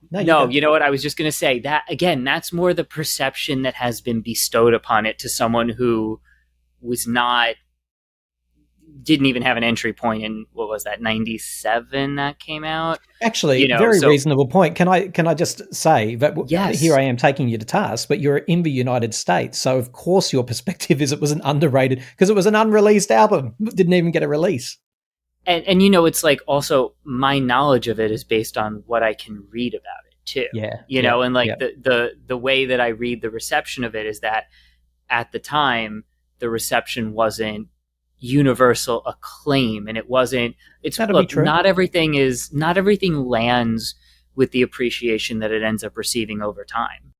No, you know what? I was just going to say that, again, that's more the perception that has been bestowed upon it to someone who didn't even have an entry point in, what was that, 97 that came out? Actually, reasonable point. Can I just say that here I am taking you to task, but you're in the United States, so of course your perspective is it was an underrated, because it was an unreleased album. It didn't even get a release. And it's like, also my knowledge of it is based on what I can read about it too. The way that I read the reception of it is that at the time the reception wasn't universal acclaim, and That'll be true. Not everything lands with the appreciation that it ends up receiving over time.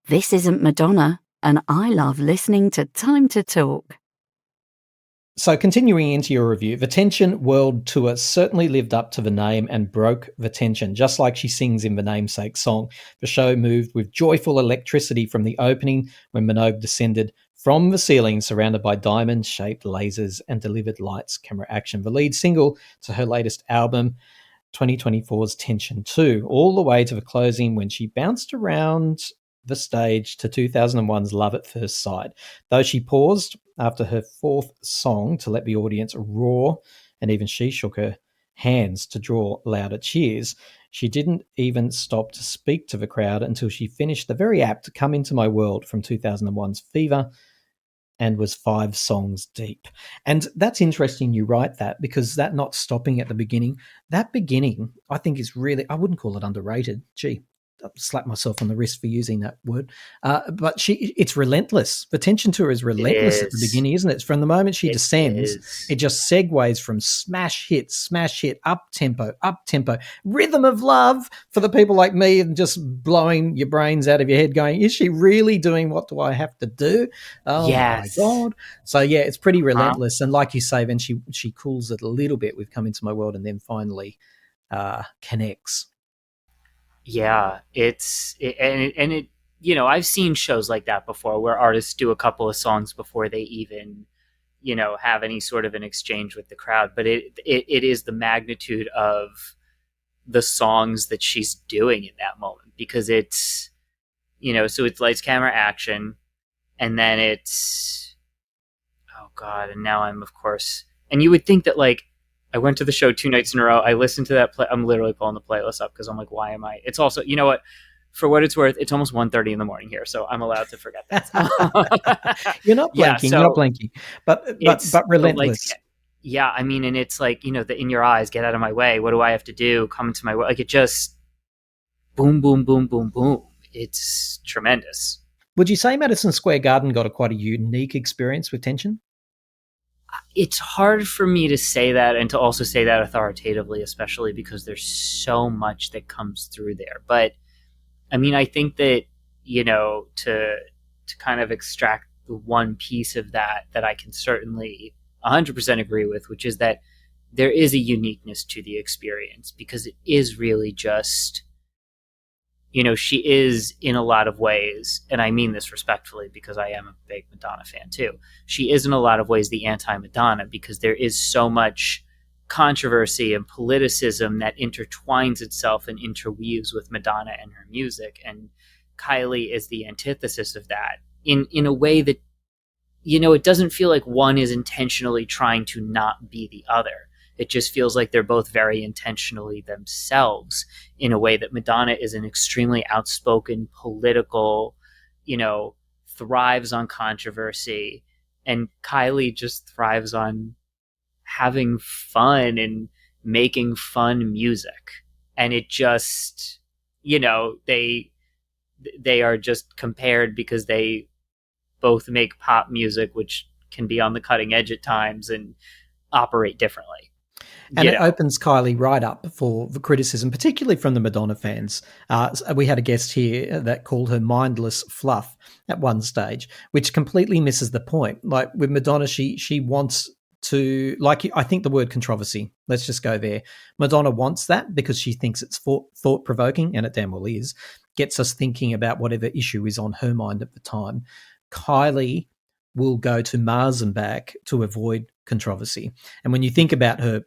This isn't Madonna, and I love listening to Time to Talk. So continuing into your review, the Tension World Tour certainly lived up to the name and broke the tension, just like she sings in the namesake song. The show moved with joyful electricity from the opening when Minogue descended from the ceiling surrounded by diamond-shaped lasers and delivered lights, camera action. The lead single to her latest album, 2024's Tension 2, all the way to the closing when she bounced around the stage to 2001's Love at First Sight. Though she paused after her 4th song to let the audience roar, and even she shook her hands to draw louder cheers, she didn't even stop to speak to the crowd until she finished the very apt Come Into My World from 2001's Fever, and was 5 songs deep. And that's interesting you write that, because that not stopping at the beginning, that beginning I think is really, I wouldn't call it underrated. Gee, I'll slap myself on the wrist for using that word. But it's relentless. The Tension Tour is relentless at the beginning, isn't it? From the moment she descends, it just segues from smash hit, up tempo, rhythm of love for the people like me, and just blowing your brains out of your head going, is she really doing What Do I Have to Do? Oh my God. So yeah, it's pretty relentless. And like you say, then she cools it a little bit with Come Into My World, and then finally connects. Yeah, I've seen shows like that before where artists do a couple of songs before they even, have any sort of an exchange with the crowd. But it is the magnitude of the songs that she's doing in that moment, because it's, so it's lights, camera, action, and then it's, oh God, and now I'm, of course, and you would think that, like, I went to the show 2 nights in a row. I listened to that. I'm literally pulling the playlist up because I'm like, why am I? It's also, you know what? For what it's worth, it's almost 1:30 in the morning here, so I'm allowed to forget that. You're not blinking. You're not blinking. But relentless. I mean, and it's like, the In Your Eyes, Get Out of My Way. What do I have to do? Come into my way. Like, it just boom, boom, boom, boom, boom. It's tremendous. Would you say Madison Square Garden got quite a unique experience with Tension? It's hard for me to say that, and to also say that authoritatively, especially because there's so much that comes through there. But I mean, I think that, to kind of extract the one piece of that I can certainly 100% agree with, which is that there is a uniqueness to the experience, because it is really just, she is, in a lot of ways, and I mean this respectfully because I am a big Madonna fan too, she is in a lot of ways the anti-Madonna, because there is so much controversy and politicism that intertwines itself and interweaves with Madonna and her music. And Kylie is the antithesis of that in a way that, it doesn't feel like one is intentionally trying to not be the other. It just feels like they're both very intentionally themselves, in a way that Madonna is an extremely outspoken, political, thrives on controversy, and Kylie just thrives on having fun and making fun music. And it just, they are just compared because they both make pop music, which can be on the cutting edge at times and operate differently. And it opens Kylie right up for the criticism, particularly from the Madonna fans. We had a guest here that called her mindless fluff at one stage, which completely misses the point. Like with Madonna, she wants to, like, I think the word controversy, let's just go there. Madonna wants that because she thinks it's thought-provoking, and it damn well is, gets us thinking about whatever issue is on her mind at the time. Kylie will go to Mars and back to avoid controversy. And when you think about her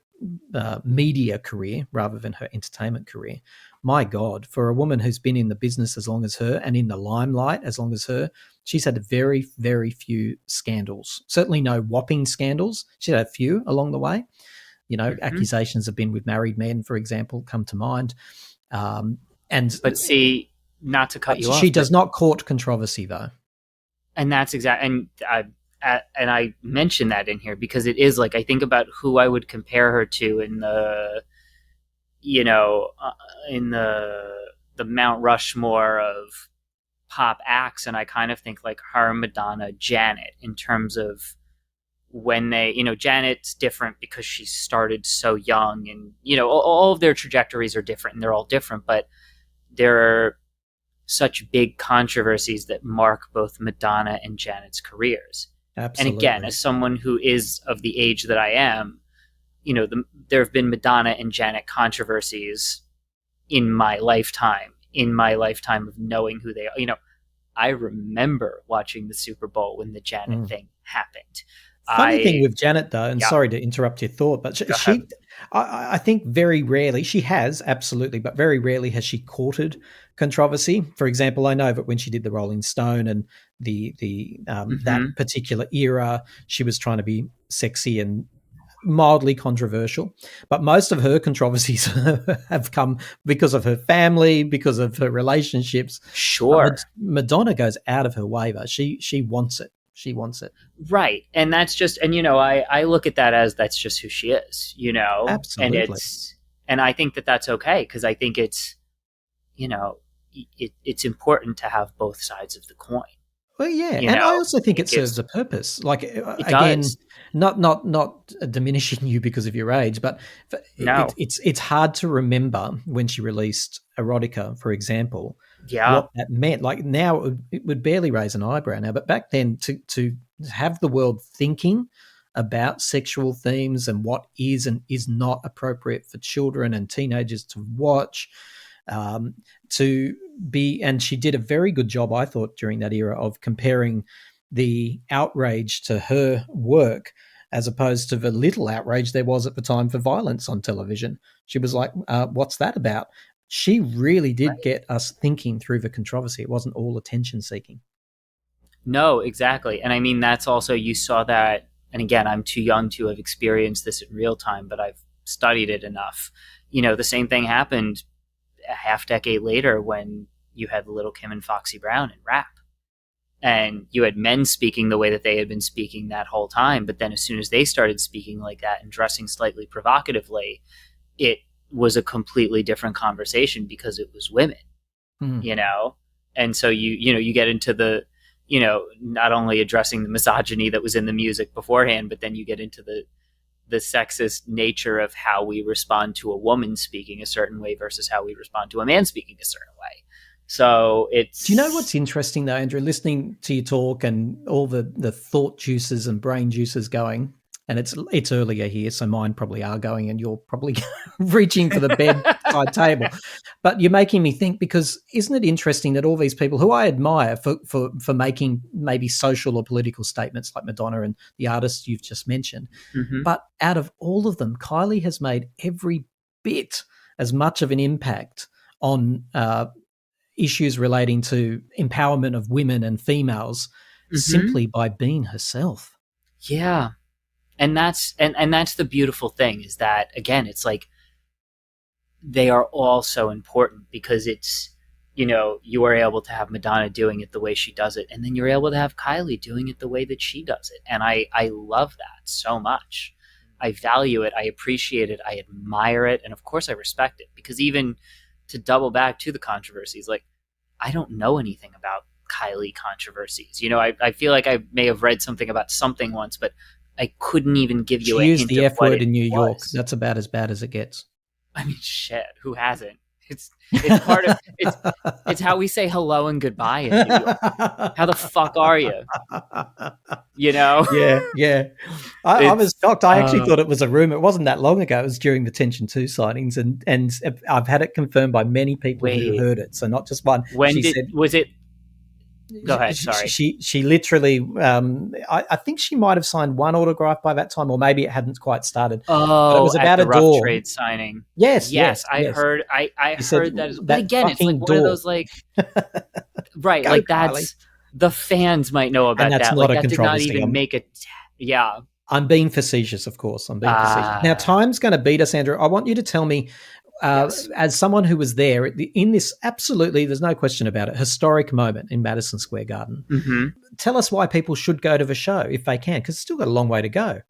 media career rather than her entertainment career, my God, for a woman who's been in the business as long as her and in the limelight as long as her, she's had very, very few scandals. Certainly no whopping scandals. She's had a few along the way. Accusations have been with married men, for example, come to mind. But see, not to cut you off, she does not court controversy, though. And that's exactly, and I mention that in here because it is like, I think about who I would compare her to in the, in the Mount Rushmore of pop acts. And I kind of think like her, Madonna, Janet, in terms of when they, Janet's different because she started so young, and, all of their trajectories are different and they're all different, but there are such big controversies that mark both Madonna and Janet's careers. Absolutely. And again, as someone who is of the age that I am, there have been Madonna and Janet controversies in my lifetime of knowing who they are. I remember watching the Super Bowl when the Janet thing happened. Funny thing with Janet, though, and sorry to interrupt your thought, but I think very rarely, she has, absolutely, but very rarely has she courted controversy. For example, I know that when she did the Rolling Stone and that particular era, she was trying to be sexy and mildly controversial, but most of her controversies have come because of her family, because of her relationships. Sure. Madonna goes out of her way, though. She wants it. She wants it. Right. And that's just, and, I look at that as that's just who she is, Absolutely. And I think that that's okay. Cause I think it's, it's important to have both sides of the coin. Well, yeah. And I also think it serves a purpose. Like, again, does. not diminishing you because of your age, but it's hard to remember when she released Erotica, for example, what that meant. Like now it would barely raise an eyebrow now, but back then to have the world thinking about sexual themes and what is and is not appropriate for children and teenagers to watch, and she did a very good job, I thought, during that era of comparing the outrage to her work as opposed to the little outrage there was at the time for violence on television. She was like, what's that about? She really did get us thinking through the controversy. It wasn't all attention seeking. No, exactly. And I mean, that's also, you saw that, and again, I'm too young to have experienced this in real time, but I've studied it enough. The same thing happened a half decade later when you had Little Kim and Foxy Brown in rap. And you had men speaking the way that they had been speaking that whole time. But then as soon as they started speaking like that and dressing slightly provocatively, it was a completely different conversation because it was women, And so you get into the, not only addressing the misogyny that was in the music beforehand, but then you get into the sexist nature of how we respond to a woman speaking a certain way versus how we respond to a man speaking a certain way. So it's... Do you know what's interesting, though, Andrew, listening to you talk and all the thought juices and brain juices going, And it's earlier here, so mine probably are going, and you're probably reaching for the bedside table. But you're making me think, because isn't it interesting that all these people who I admire for making maybe social or political statements like Madonna and the artists you've just mentioned, but out of all of them, Kylie has made every bit as much of an impact on issues relating to empowerment of women and females simply by being herself. Yeah. And that's the beautiful thing, is that, again, it's like they are all so important, because it's, you are able to have Madonna doing it the way she does it, and then you're able to have Kylie doing it the way that she does it. And I love that so much. I value it. I appreciate it. I admire it. And of course I respect it, because even to double back to the controversies, like, I don't know anything about Kylie controversies. I feel like I may have read something about something once, but I couldn't even give you a hint of what it was. She used the F word in New York. That's about as bad as it gets. I mean, shit, who hasn't? It's part of it's how we say hello and goodbye in New York. How the fuck are you? Yeah. I was shocked. I actually thought it was a rumor. It wasn't that long ago. It was during the Tension 2 sightings, and I've had it confirmed by many people who heard it. So not just one. Was it? Go ahead. Sorry. She literally. I think she might have signed one autograph by that time, or maybe it hadn't quite started. Oh, but it was about at the a door rough trade signing. Yes. I heard. I heard that. But again, it's like one of those, like, right? Go, like, Kylie. that's the fans might know about And that's that. not Like, a that did not controversy. even make it. Yeah. I'm being facetious, of course. I'm being facetious. Now, time's going to beat us, Andrew. I want you to tell me, as someone who was there in this, absolutely, there's no question about it, historic moment in Madison Square Garden. Tell us why people should go to the show if they can, because it's still got a long way to go.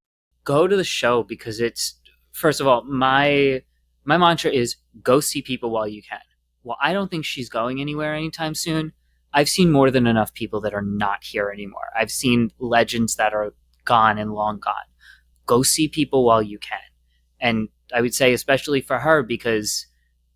Go to the show, because it's, first of all, my mantra is go see people while you can. Well, I don't think she's going anywhere anytime soon. I've seen more than enough people that are not here anymore. I've seen legends that are gone and long gone. Go see people while you can. And I would say, especially for her, because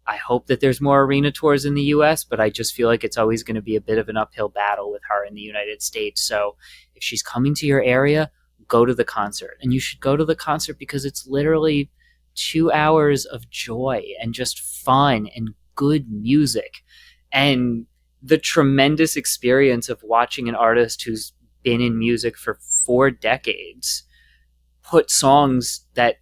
I hope that there's more arena tours in the US, but I just feel like it's always going to be a bit of an uphill battle with her in the United States. So if she's coming to your area, go to the concert. And you should go to the concert because it's literally 2 hours of joy and just fun and good music. And the tremendous experience of watching an artist who's been in music for 4 decades put songs that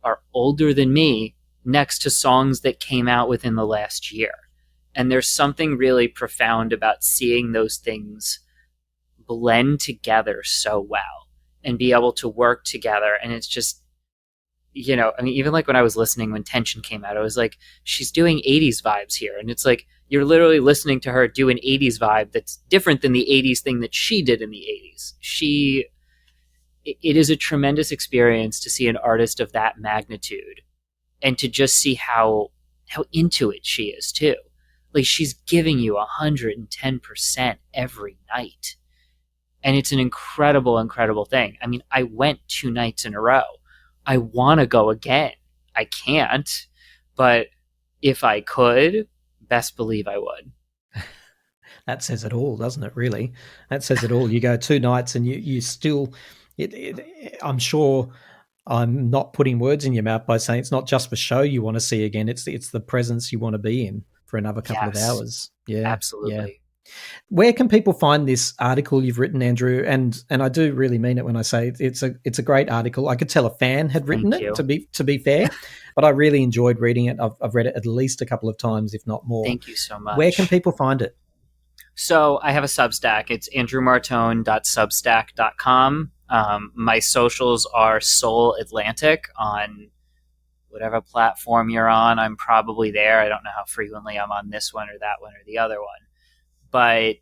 are older than me next to songs that came out within the last year. And there's something really profound about seeing those things blend together so well and be able to work together. And it's just, I mean, even like when I was listening when Tension came out, I was like, she's doing 80s vibes here. And it's like, you're literally listening to her do an 80s vibe that's different than the 80s thing that she did in the 80s. It is a tremendous experience to see an artist of that magnitude and to just see how into it she is too. Like, she's giving you 110% every night. And it's an incredible, incredible thing. I mean, I went 2 nights in a row. I want to go again. I can't, but if I could, best believe I would. That says it all, doesn't it, really? That says it all. You go 2 nights and you still... I'm sure I'm not putting words in your mouth by saying it's not just the show you want to see again. It's the presence you want to be in for another couple of hours. Yeah, absolutely. Yeah. Where can people find this article you've written, Andrew? And I do really mean it when I say it's a great article. I could tell a fan had written it, to be fair, but I really enjoyed reading it. I've read it at least a couple of times, if not more. Thank you so much. Where can people find it? So I have a Substack. It's andrewmartone.substack.com. My socials are Soul Atlantic on whatever platform you're on. I'm probably there. I don't know how frequently I'm on this one or that one or the other one, but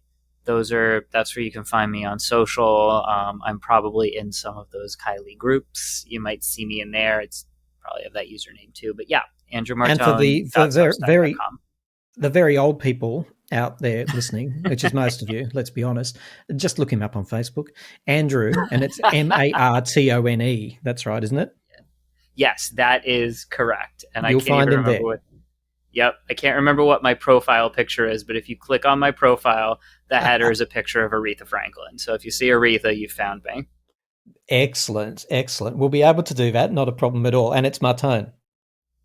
that's where you can find me on social. I'm probably in some of those Kylie groups. You might see me in there. It's probably have that username too, but yeah, Andrew Martone. And for the very old people out there listening, which is most of you, let's be honest, just look him up on Facebook, Andrew, and it's Martone. That's right, isn't it? Yes, that is correct. And you'll I can't find even him remember there. I can't remember what my profile picture is, but if you click on my profile, the header is a picture of Aretha Franklin. So if you see Aretha, you found me. Excellent, excellent. We'll be able to do that, not a problem at all. And it's Martone.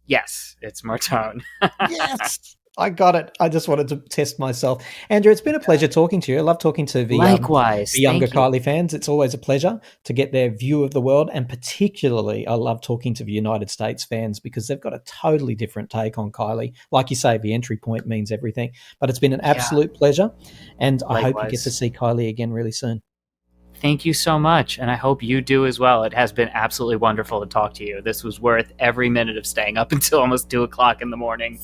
Yes, it's Martone. Yes, I got it. I just wanted to test myself. Andrew, it's been a pleasure talking to you. I love talking to Likewise. the younger Thank you. Kylie fans. It's always a pleasure to get their view of the world, and particularly I love talking to the United States fans because they've got a totally different take on Kylie. Like you say, the entry point means everything. But it's been an absolute pleasure, and I hope you get Likewise. to see Kylie again really soon. Thank you so much, and I hope you do as well. It has been absolutely wonderful to talk to you. This was worth every minute of staying up until almost 2 o'clock in the morning.